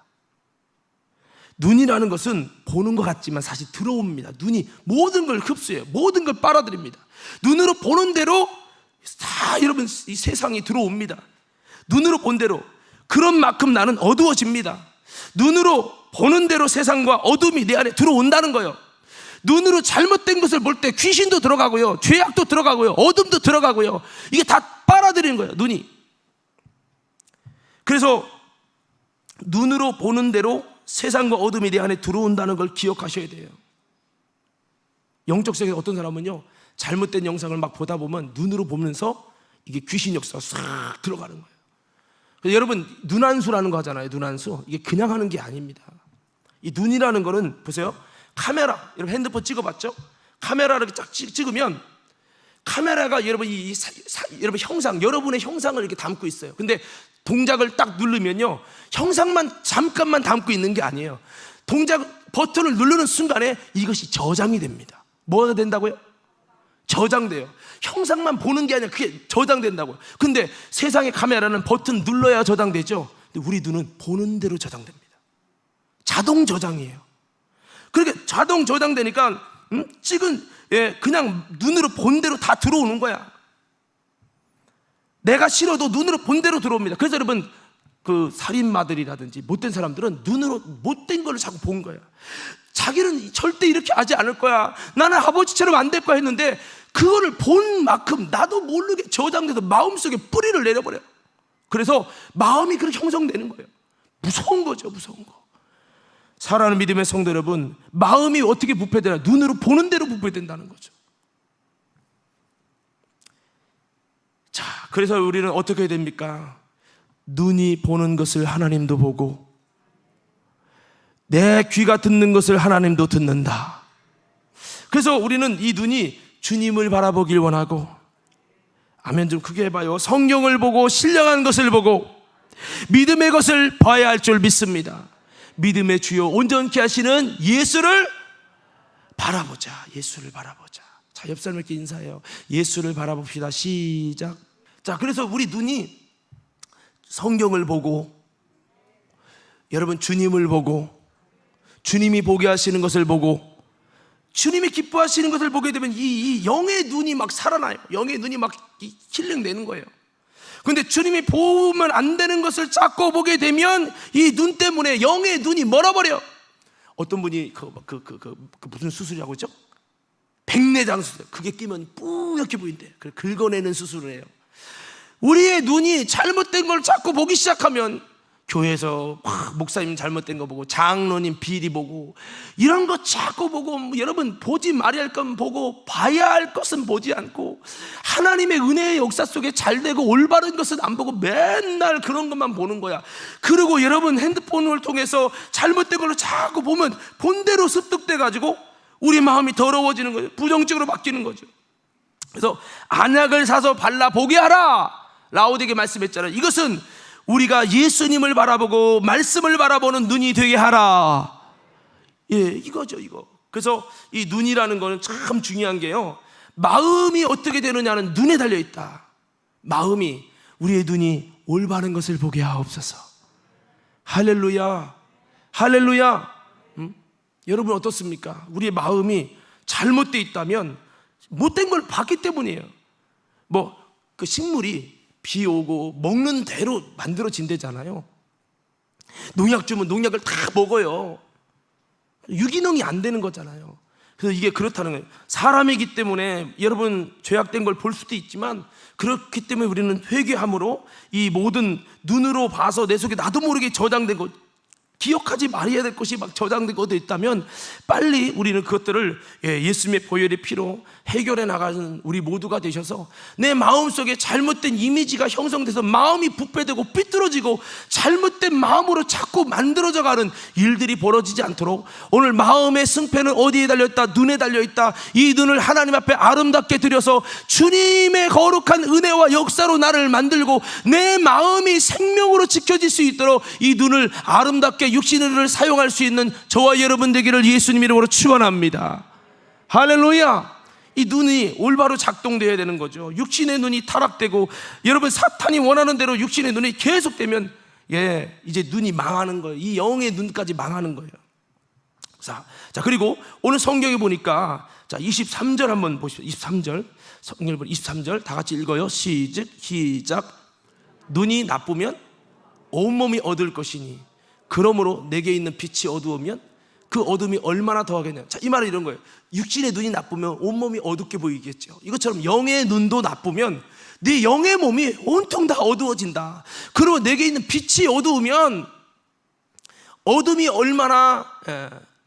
Speaker 1: 눈이라는 것은 보는 것 같지만 사실 들어옵니다. 눈이 모든 걸 흡수해요. 모든 걸 빨아들입니다. 눈으로 보는 대로 다 여러분 이 세상이 들어옵니다. 눈으로 본 대로. 그런 만큼 나는 어두워집니다. 눈으로 보는 대로 세상과 어둠이 내 안에 들어온다는 거예요. 눈으로 잘못된 것을 볼 때 귀신도 들어가고요, 죄악도 들어가고요, 어둠도 들어가고요. 이게 다 빨아들이는 거예요, 눈이. 그래서 눈으로 보는 대로 세상과 어둠이 내 안에 들어온다는 걸 기억하셔야 돼요. 영적 세계에 어떤 사람은요, 잘못된 영상을 막 보다 보면 눈으로 보면서 이게 귀신 역사가 싹 들어가는 거예요. 그래서 여러분 눈안수라는 거 하잖아요. 눈안수. 이게 그냥 하는 게 아닙니다. 이 눈이라는 거는 보세요. 카메라, 여러분 핸드폰 찍어봤죠? 카메라 이렇게 쫙 찍으면 카메라가 여러분 여러분 형상, 여러분의 형상을 이렇게 담고 있어요. 근데 동작을 딱 누르면요, 형상만 잠깐만 담고 있는 게 아니에요. 동작 버튼을 누르는 순간에 이것이 저장이 됩니다. 뭐가 된다고요? 저장돼요. 형상만 보는 게 아니라 그게 저장된다고요. 근데 세상의 카메라는 버튼 눌러야 저장되죠. 근데 우리 눈은 보는 대로 저장됩니다. 자동 저장이에요. 그렇게 자동 저장되니까 찍은 그냥 눈으로 본 대로 다 들어오는 거야. 내가 싫어도 눈으로 본 대로 들어옵니다. 그래서 여러분 그 살인마들이라든지 못된 사람들은 눈으로 못된 걸 자꾸 본 거야. 자기는 절대 이렇게 하지 않을 거야, 나는 아버지처럼 안 될 거야 했는데 그거를 본 만큼 나도 모르게 저장돼서 마음속에 뿌리를 내려버려요. 그래서 마음이 그렇게 형성되는 거예요. 무서운 거죠, 무서운 거. 사랑하는 믿음의 성도 여러분, 마음이 어떻게 부패되나? 눈으로 보는 대로 부패된다는 거죠. 자, 그래서 우리는 어떻게 해야 됩니까? 눈이 보는 것을 하나님도 보고 내 귀가 듣는 것을 하나님도 듣는다. 그래서 우리는 이 눈이 주님을 바라보길 원하고, 아멘 좀 크게 해봐요. 성경을 보고 신령한 것을 보고 믿음의 것을 봐야 할 줄 믿습니다. 믿음의 주요 온전케 하시는 예수를 바라보자. 예수를 바라보자. 자, 옆 사람에게 인사해요. 예수를 바라봅시다. 시작. 자, 그래서 우리 눈이 성경을 보고 여러분, 주님을 보고, 주님이 보게 하시는 것을 보고, 주님이 기뻐하시는 것을 보게 되면 이 영의 눈이 막 살아나요. 영의 눈이 막 힐링되는 거예요. 근데 주님이 보면 안 되는 것을 자꾸 보게 되면 이 눈 때문에 영의 눈이 멀어버려. 어떤 분이 무슨 수술이라고 했죠? 백내장 수술. 그게 끼면 뿌옇게 보인대. 긁어내는 수술을 해요. 우리의 눈이 잘못된 걸 자꾸 보기 시작하면, 교회에서 목사님 잘못된 거 보고, 장로님 비리 보고, 이런 거 자꾸 보고, 여러분 보지 말아야 할 건 보고, 봐야 할 것은 보지 않고, 하나님의 은혜의 역사 속에 잘되고 올바른 것은 안 보고 맨날 그런 것만 보는 거야. 그리고 여러분, 핸드폰을 통해서 잘못된 걸로 자꾸 보면 본대로 습득돼 가지고 우리 마음이 더러워지는 거예요. 부정적으로 바뀌는 거죠. 그래서 안약을 사서 발라보게 하라, 라오디게 말씀했잖아요. 이것은 우리가 예수님을 바라보고 말씀을 바라보는 눈이 되게 하라. 이거죠, 이거. 그래서 이 눈이라는 거는 참 중요한 게요, 마음이 어떻게 되느냐는 눈에 달려있다. 마음이, 우리의 눈이 올바른 것을 보게 하옵소서. 할렐루야, 할렐루야. 여러분 어떻습니까? 우리의 마음이 잘못되어 있다면 못된 걸 봤기 때문이에요. 그 식물이 비 오고 먹는 대로 만들어진대잖아요. 농약 주면 농약을 다 먹어요. 유기농이 안 되는 거잖아요. 그래서 이게 그렇다는 거예요. 사람이기 때문에 여러분 죄악된 걸 볼 수도 있지만, 그렇기 때문에 우리는 회개함으로 이 모든 눈으로 봐서 내 속에 나도 모르게 저장된 것, 기억하지 말아야 될 것이 막 저장된 것도 있다면 빨리 우리는 그것들을 예수님의 보혈의 피로 해결해 나가는 우리 모두가 되셔서, 내 마음속에 잘못된 이미지가 형성돼서 마음이 부패되고 삐뚤어지고 잘못된 마음으로 자꾸 만들어져 가는 일들이 벌어지지 않도록, 오늘 마음의 승패는 어디에 달려있다? 눈에 달려있다. 이 눈을 하나님 앞에 아름답게 드려서 주님의 거룩한 은혜와 역사로 나를 만들고 내 마음이 생명으로 지켜질 수 있도록 이 눈을 아름답게 육신을 사용할 수 있는 저와 여러분 되기를 예수님 이름으로 축원합니다. 할렐루야. 이 눈이 올바로 작동되어야 되는 거죠. 육신의 눈이 타락되고, 여러분 사탄이 원하는 대로 육신의 눈이 계속되면 이제 눈이 망하는 거예요. 이 영의 눈까지 망하는 거예요. 자, 그리고 오늘 성경에 보니까 23절 한번 보십시오. 23절 성경을 23절 다 같이 읽어요. 시작. 눈이 나쁘면 온몸이 어두울 것이니 그러므로 내게 있는 빛이 어두우면 그 어둠이 얼마나 더하겠냐. 자, 이 말은 이런 거예요. 육신의 눈이 나쁘면 온몸이 어둡게 보이겠죠. 이것처럼 영의 눈도 나쁘면 네 영의 몸이 온통 다 어두워진다. 그리고 내게 있는 빛이 어두우면 어둠이 얼마나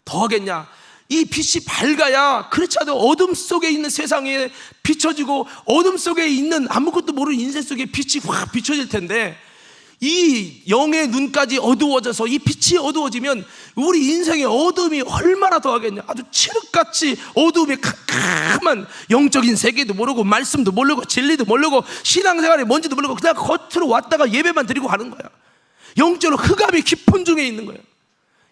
Speaker 1: 더하겠냐. 이 빛이 밝아야, 그렇지 않아도 어둠 속에 있는 세상에 비춰지고 어둠 속에 있는 아무것도 모르는 인생 속에 빛이 확 비춰질 텐데, 이 영의 눈까지 어두워져서 이 빛이 어두워지면 우리 인생의 어둠이 얼마나 더하겠냐. 아주 칠흑같이 어둠이 캄캄한 영적인 세계도 모르고 말씀도 모르고 진리도 모르고 신앙생활이 뭔지도 모르고 그냥 겉으로 왔다가 예배만 드리고 가는 거야. 영적으로 흑암이 깊은 중에 있는 거예요.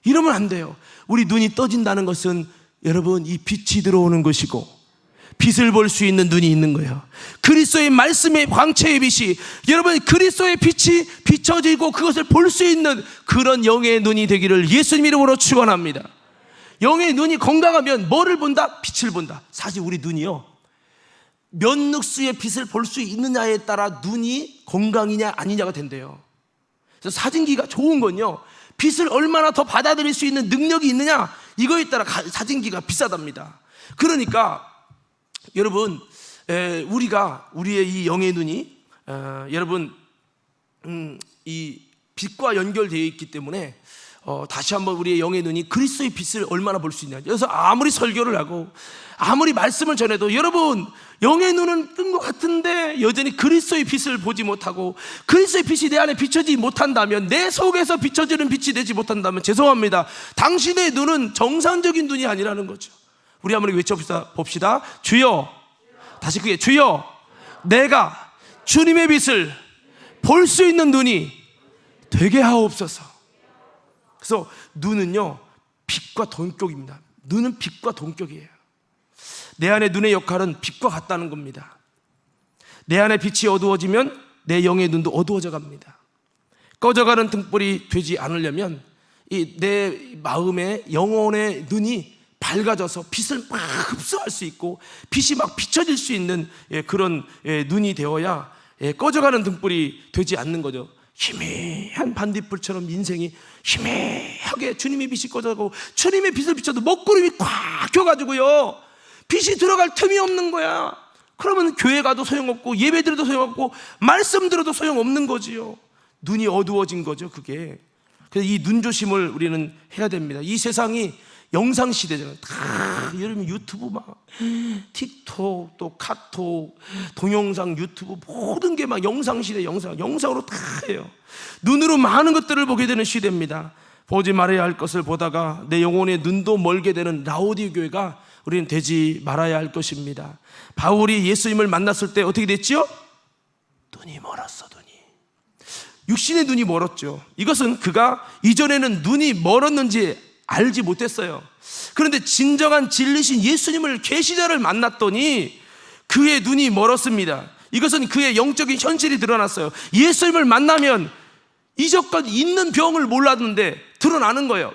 Speaker 1: 이러면 안 돼요. 우리 눈이 떠진다는 것은 여러분 이 빛이 들어오는 것이고 빛을 볼 수 있는 눈이 있는 거예요. 그리스도의 말씀의 광채의 빛이, 여러분 그리스도의 빛이 비춰지고 그것을 볼 수 있는 그런 영의 눈이 되기를 예수님 이름으로 축원합니다. 영의 눈이 건강하면 뭐를 본다? 빛을 본다. 사실 우리 눈이요, 몇 눅수의 빛을 볼 수 있느냐에 따라 눈이 건강이냐 아니냐가 된대요. 그래서 사진기가 좋은 건요, 빛을 얼마나 더 받아들일 수 있는 능력이 있느냐, 이거에 따라 사진기가 비싸답니다. 그러니까 여러분, 우리의 이 영의 눈이 여러분 이 빛과 연결되어 있기 때문에 다시 한번 우리의 영의 눈이 그리스도의 빛을 얼마나 볼 수 있냐. 그래서 아무리 설교를 하고 아무리 말씀을 전해도 여러분 영의 눈은 뜬 것 같은데 여전히 그리스도의 빛을 보지 못하고 그리스도의 빛이 내 안에 비춰지지 못한다면, 내 속에서 비춰지는 빛이 되지 못한다면 죄송합니다. 당신의 눈은 정상적인 눈이 아니라는 거죠. 우리 한번 외쳐봅시다. 주여, 다시 크게, 주여, 내가 주님의 빛을 볼 수 있는 눈이 되게 하옵소서. 그래서 눈은요, 빛과 동격입니다. 눈은 빛과 동격이에요. 내 안에 눈의 역할은 빛과 같다는 겁니다. 내 안에 빛이 어두워지면 내 영의 눈도 어두워져 갑니다. 꺼져가는 등불이 되지 않으려면 이 내 마음의 영혼의 눈이 밝아져서 빛을 막 흡수할 수 있고 빛이 막 비춰질 수 있는 그런 눈이 되어야 꺼져가는 등불이 되지 않는 거죠. 희미한 반딧불처럼 인생이 희미하게 주님의 빛이 꺼져가고 주님의 빛을 비춰도 먹구름이 꽉 켜가지고요 빛이 들어갈 틈이 없는 거야. 그러면 교회 가도 소용없고 예배 드려도 소용없고 말씀 들어도 소용없는 거지요. 눈이 어두워진 거죠 그게. 그래서 이 눈조심을 우리는 해야 됩니다. 이 세상이 영상 시대잖아요. 다 여러분 유튜브 막 틱톡 또 카톡 동영상 유튜브 모든 게 막 영상 시대 영상으로 다 해요. 눈으로 많은 것들을 보게 되는 시대입니다. 보지 말아야 할 것을 보다가 내 영혼의 눈도 멀게 되는 라오디게 교회가 우리는 되지 말아야 할 것입니다. 바울이 예수님을 만났을 때 어떻게 됐지요? 눈이 멀었어. 눈이 육신의 눈이 멀었죠. 이것은 그가 이전에는 눈이 멀었는지 알지 못했어요. 그런데 진정한 진리신 예수님을 계시자를 만났더니 그의 눈이 멀었습니다. 이것은 그의 영적인 현실이 드러났어요. 예수님을 만나면 이전까지 있는 병을 몰랐는데 드러나는 거예요.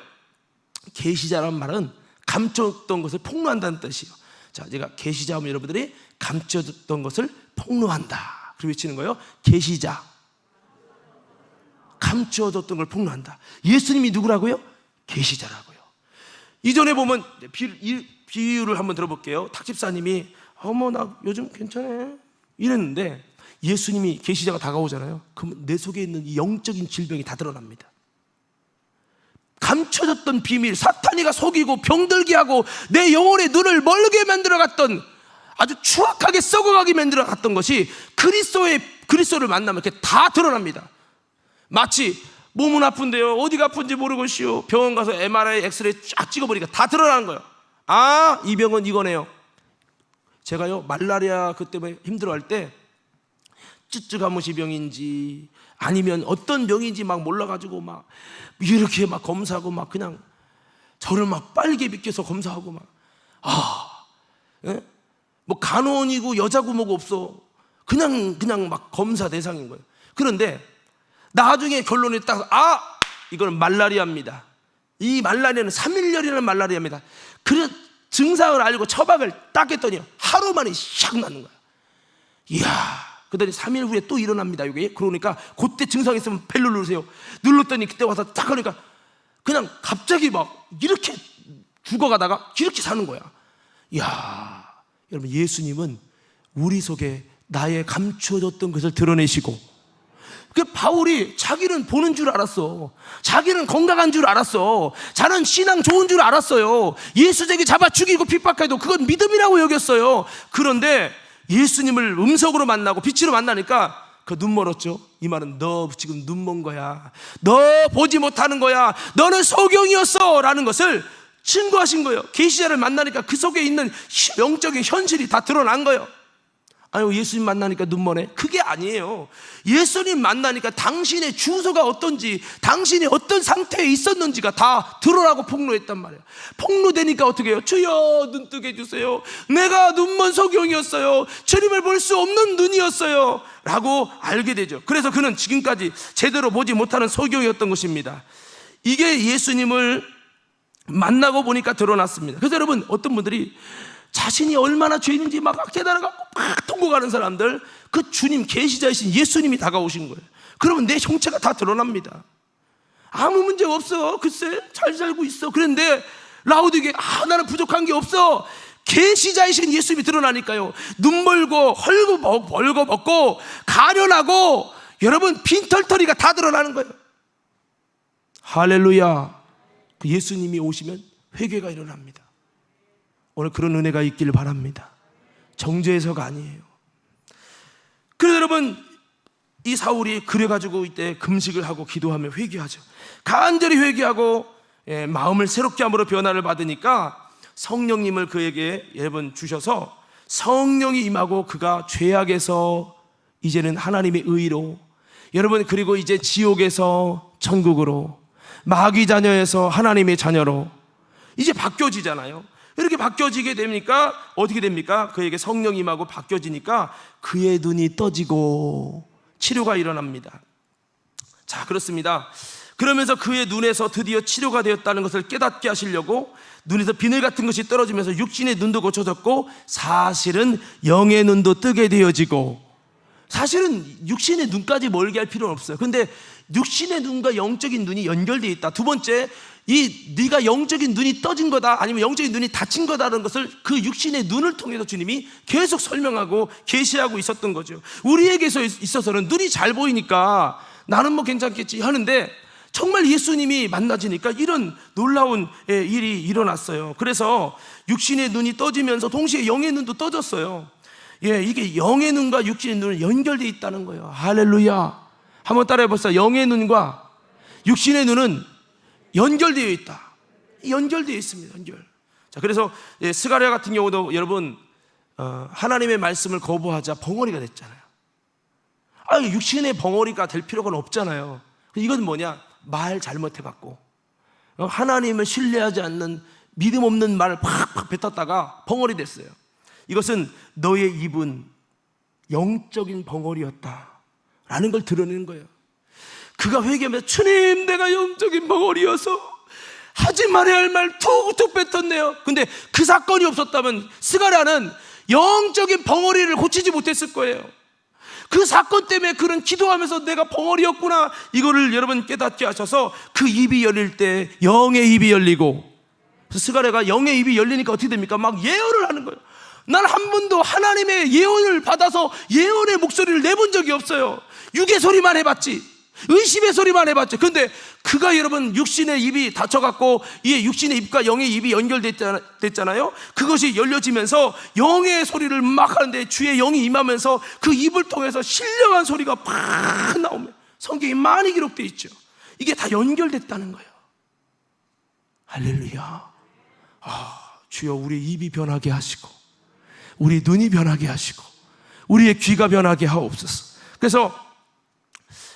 Speaker 1: 계시자란 말은 감췄던 것을 폭로한다는 뜻이에요. 자, 제가 계시자 하면 여러분들이 감췄던 것을 폭로한다 그렇게 외치는 거예요. 계시자, 감춰졌던 걸 폭로한다. 예수님이 누구라고요? 계시자라고요. 이전에 보면 비유를 한번 들어볼게요. 탁집사님이 어머 나 요즘 괜찮아 이랬는데 예수님이 계시자가 다가오잖아요. 그러면 내 속에 있는 이 영적인 질병이 다 드러납니다. 감춰졌던 비밀, 사탄이가 속이고 병들게 하고 내 영혼의 눈을 멀게 만들어갔던, 아주 추악하게 썩어가게 만들어갔던 것이 그리스도를 만나면 이렇게 다 드러납니다. 마치 몸은 아픈데요 어디가 아픈지 모르겠시오. 병원 가서 MRI, 엑스레이 쫙 찍어보니까 다 드러나는 거예요. 아, 이 병은 이거네요. 제가요 말라리아 그 때문에 힘들어할 때 쯔쯔가무시 병인지 아니면 어떤 병인지 막 몰라가지고 막 이렇게 막 검사하고 막 그냥 저를 막 빨개 비껴서 검사하고 막 뭐 간호원이고 여자고 뭐고 없어. 그냥 막 검사 대상인 거예요. 그런데 나중에 결론이 딱 이거는 말라리아입니다. 이 말라리아는 3일열이라는 말라리아입니다. 그래 증상을 알고 처방을 딱 했더니 하루 만에 샥 나는 거야. 이야. 그러더니 3일 후에 또 일어납니다. 이게 그러니까 그때 증상 있으면 벨로 누르세요. 눌렀더니 그때 와서 딱 하니까 그냥 갑자기 막 이렇게 죽어가다가 이렇게 사는 거야. 이야. 여러분 예수님은 우리 속에 나의 감추어졌던 것을 드러내시고, 그 바울이 자기는 보는 줄 알았어. 자기는 건강한 줄 알았어. 자는 신앙 좋은 줄 알았어요. 예수쟁이 잡아 죽이고 핍박해도 그건 믿음이라고 여겼어요. 그런데 예수님을 음성으로 만나고 빛으로 만나니까 그 눈 멀었죠. 이 말은 너 지금 눈 먼 거야. 너 보지 못하는 거야. 너는 소경이었어 라는 것을 증거하신 거예요. 계시자를 만나니까 그 속에 있는 영적인 현실이 다 드러난 거예요. 아유 예수님 만나니까 눈 머네. 그게 아니에요. 예수님 만나니까 당신의 주소가 어떤지, 당신이 어떤 상태에 있었는지가 다 드러나고 폭로했단 말이에요. 폭로되니까 어떻게 해요? 주여 눈 뜨게 해주세요. 내가 눈먼 소경이었어요. 주님을 볼 수 없는 눈이었어요 라고 알게 되죠. 그래서 그는 지금까지 제대로 보지 못하는 소경이었던 것입니다. 이게 예수님을 만나고 보니까 드러났습니다. 그래서 여러분 어떤 분들이 자신이 얼마나 죄인인지 막 깨달아갖고 막 통곡하는 사람들, 그 주님 계시자이신 예수님이 다가오신 거예요. 그러면 내 형체가 다 드러납니다. 아무 문제가 없어. 글쎄 잘 살고 있어. 그런데 라오디게 나는 부족한 게 없어. 계시자이신 예수님이 드러나니까요 눈 멀고 벌거벗고 가련하고 여러분 빈털터리가 다 드러나는 거예요. 할렐루야. 그 예수님이 오시면 회개가 일어납니다. 오늘 그런 은혜가 있기를 바랍니다. 정죄해서가 아니에요. 그래서 여러분 이 사울이 그래가지고 이때 금식을 하고 기도하며 회개하죠. 간절히 회개하고 마음을 새롭게 함으로 변화를 받으니까 성령님을 그에게 여러분 주셔서 성령이 임하고 그가 죄악에서 이제는 하나님의 의로, 여러분 그리고 이제 지옥에서 천국으로, 마귀 자녀에서 하나님의 자녀로 이제 바뀌어지잖아요. 이렇게 바뀌어지게 됩니까? 어떻게 됩니까? 그에게 성령이 임하고 바뀌어지니까 그의 눈이 떠지고 치료가 일어납니다. 자, 그렇습니다. 그러면서 그의 눈에서 드디어 치료가 되었다는 것을 깨닫게 하시려고 눈에서 비늘 같은 것이 떨어지면서 육신의 눈도 고쳐졌고, 사실은 영의 눈도 뜨게 되어지고. 사실은 육신의 눈까지 멀게 할 필요는 없어요. 근데 육신의 눈과 영적인 눈이 연결되어 있다. 두 번째, 네가 영적인 눈이 떠진 거다, 아니면 영적인 눈이 닫힌 거다라는 것을 그 육신의 눈을 통해서 주님이 계속 설명하고 계시하고 있었던 거죠. 우리에게 있어서는 눈이 잘 보이니까 나는 뭐 괜찮겠지 하는데, 정말 예수님이 만나지니까 이런 놀라운 일이 일어났어요. 그래서 육신의 눈이 떠지면서 동시에 영의 눈도 떠졌어요. 이게 영의 눈과 육신의 눈은 연결되어 있다는 거예요. 할렐루야. 한번 따라해 보세요. 영의 눈과 육신의 눈은 연결되어 있다. 연결되어 있습니다. 연결. 자, 그래서 스가랴 같은 경우도 여러분, 하나님의 말씀을 거부하자 벙어리가 됐잖아요. 육신의 벙어리가 될 필요가 없잖아요. 이건 뭐냐? 말 잘못해갖고 하나님을 신뢰하지 않는 믿음 없는 말을 팍팍 뱉었다가 벙어리 됐어요. 이것은 너의 입은 영적인 벙어리였다라는 걸 드러내는 거예요. 그가 회개하면서 주님, 내가 영적인 벙어리여서 하지 말아야 할 말 툭툭 뱉었네요. 근데 그 사건이 없었다면 스가랴는 영적인 벙어리를 고치지 못했을 거예요. 그 사건 때문에 그는 기도하면서 내가 벙어리였구나, 이거를 여러분 깨닫게 하셔서 그 입이 열릴 때 영의 입이 열리고, 스가랴가 영의 입이 열리니까 어떻게 됩니까? 막 예언을 하는 거예요. 난 한 번도 하나님의 예언을 받아서 예언의 목소리를 내본 적이 없어요. 육의 소리만 해봤지, 의심의 소리만 해봤죠. 근데 그가 여러분 육신의 입이 닫혀갖고 이 육신의 입과 영의 입이 연결됐잖아요. 그것이 열려지면서 영의 소리를 막 하는데 주의 영이 임하면서 그 입을 통해서 신령한 소리가 팍 나오면 성경이 많이 기록되어 있죠. 이게 다 연결됐다는 거예요. 할렐루야. 주여, 우리 입이 변하게 하시고 우리 눈이 변하게 하시고 우리의 귀가 변하게 하옵소서. 그래서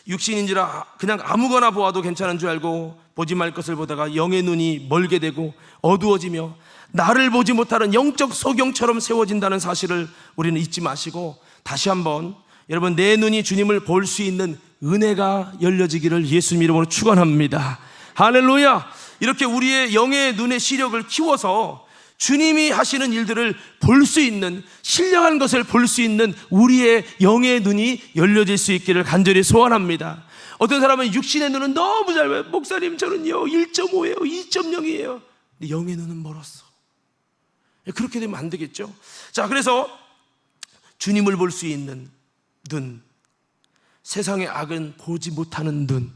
Speaker 1: 육신인지라 그냥 아무거나 보아도 괜찮은 줄 알고 보지 말 것을 보다가 영의 눈이 멀게 되고 어두워지며 나를 보지 못하는 영적 소경처럼 세워진다는 사실을 우리는 잊지 마시고, 다시 한번 여러분, 내 눈이 주님을 볼 수 있는 은혜가 열려지기를 예수님 이름으로 축원합니다. 할렐루야. 이렇게 우리의 영의 눈의 시력을 키워서 주님이 하시는 일들을 볼 수 있는, 신령한 것을 볼 수 있는 우리의 영의 눈이 열려질 수 있기를 간절히 소원합니다. 어떤 사람은 육신의 눈은 너무 잘 봐요. 목사님, 저는요 1.5예요 2.0이에요 근데 영의 눈은 멀었어. 그렇게 되면 안 되겠죠. 자, 그래서 주님을 볼 수 있는 눈, 세상의 악은 보지 못하는 눈.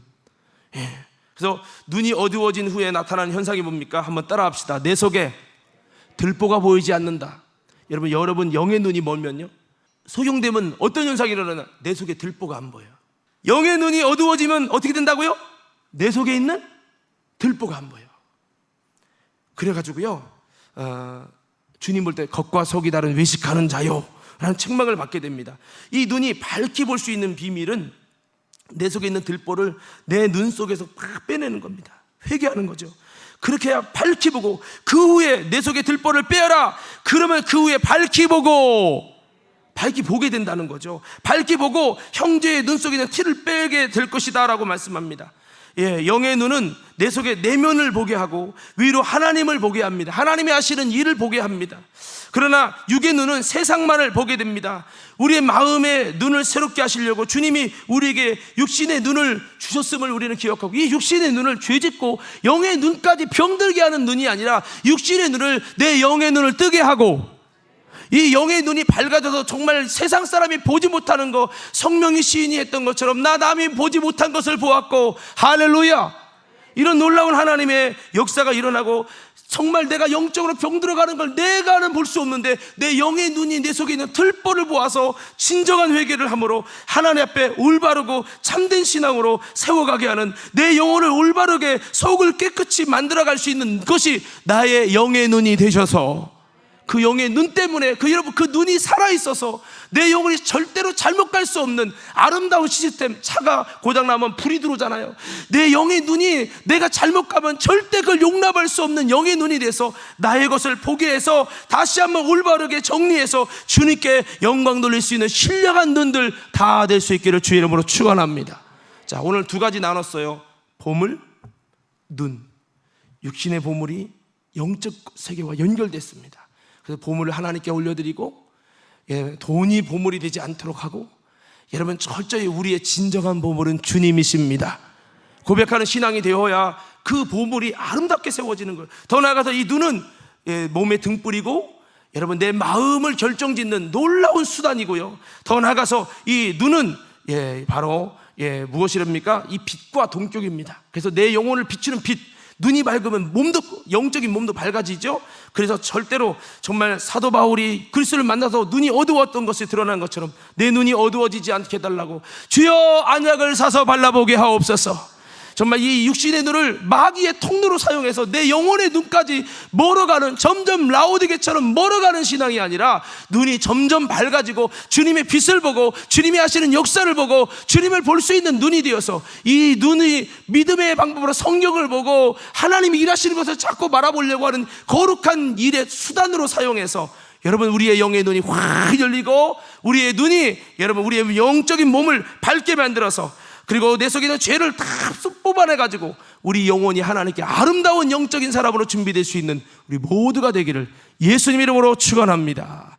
Speaker 1: 그래서 눈이 어두워진 후에 나타나는 현상이 뭡니까? 한번 따라 합시다. 내 속에 들보가 보이지 않는다. 여러분 영의 눈이 멀면요, 소경되면 어떤 현상이 일어나나? 내 속에 들보가 안 보여요. 영의 눈이 어두워지면 어떻게 된다고요? 내 속에 있는 들보가 안 보여요. 그래가지고요, 주님 볼 때 겉과 속이 다른 외식하는 자요 라는 책망을 받게 됩니다. 이 눈이 밝히 볼 수 있는 비밀은 내 속에 있는 들보를 내 눈 속에서 팍 빼내는 겁니다. 회개하는 거죠. 그렇게 해야 밝히 보고, 그 후에 내 속에 들보를 빼어라. 그러면 그 후에 밝히 보게 된다는 거죠. 밝히 보고 형제의 눈 속에 있는 티를 빼게 될 것이다 라고 말씀합니다. 영의 눈은 내 속에 내면을 보게 하고 위로 하나님을 보게 합니다. 하나님이 하시는 일을 보게 합니다. 그러나 육의 눈은 세상만을 보게 됩니다. 우리의 마음의 눈을 새롭게 하시려고 주님이 우리에게 육신의 눈을 주셨음을 우리는 기억하고, 이 육신의 눈을 죄짓고 영의 눈까지 병들게 하는 눈이 아니라 육신의 눈을, 내 영의 눈을 뜨게 하고, 이 영의 눈이 밝아져서 정말 세상 사람이 보지 못하는 거, 성령이 시인이 했던 것처럼 나 남이 보지 못한 것을 보았고, 할렐루야, 이런 놀라운 하나님의 역사가 일어나고, 정말 내가 영적으로 병들어가는 걸 내가는 볼 수 없는데 내 영의 눈이 내 속에 있는 들보를 보아서 진정한 회개를 함으로 하나님 앞에 올바르고 참된 신앙으로 세워가게 하는, 내 영혼을 올바르게 속을 깨끗이 만들어갈 수 있는 것이 나의 영의 눈이 되셔서, 그 영의 눈 때문에 여러분 그 눈이 살아있어서 내 영혼이 절대로 잘못 갈 수 없는 아름다운 시스템, 차가 고장나면 불이 들어오잖아요. 내 영의 눈이 내가 잘못 가면 절대 그걸 용납할 수 없는 영의 눈이 돼서 나의 것을 보게 해서 다시 한번 올바르게 정리해서 주님께 영광 돌릴 수 있는 신령한 눈들 다 될 수 있기를 주의 이름으로 축원합니다. 자, 오늘 두 가지 나눴어요. 보물, 눈, 육신의 보물이 영적 세계와 연결됐습니다. 그래서 보물을 하나님께 올려드리고 돈이 보물이 되지 않도록 하고, 여러분 철저히 우리의 진정한 보물은 주님이십니다. 고백하는 신앙이 되어야 그 보물이 아름답게 세워지는 거예요. 더 나아가서 이 눈은 몸에 등불이고, 여러분 내 마음을 결정짓는 놀라운 수단이고요. 더 나아가서 이 눈은 바로 무엇이랍니까? 이 빛과 동격입니다. 그래서 내 영혼을 비추는 빛, 눈이 밝으면 몸도, 영적인 몸도 밝아지죠. 그래서 절대로 정말 사도 바울이 그리스도를 만나서 눈이 어두웠던 것이 드러난 것처럼 내 눈이 어두워지지 않게 해달라고, 주여 안약을 사서 발라보게 하옵소서. 정말 이 육신의 눈을 마귀의 통로로 사용해서 내 영혼의 눈까지 멀어가는, 점점 라오디게처럼 멀어가는 신앙이 아니라 눈이 점점 밝아지고 주님의 빛을 보고 주님이 하시는 역사를 보고 주님을 볼 수 있는 눈이 되어서, 이 눈이 믿음의 방법으로 성경을 보고 하나님이 일하시는 것을 자꾸 바라보려고 하는 거룩한 일의 수단으로 사용해서 여러분 우리의 영의 눈이 확 열리고, 우리의 눈이 여러분 우리의 영적인 몸을 밝게 만들어서, 그리고 내 속에 있는 죄를 다 뽑아내가지고 우리 영혼이 하나님께 아름다운 영적인 사람으로 준비될 수 있는 우리 모두가 되기를 예수님 이름으로 축원합니다.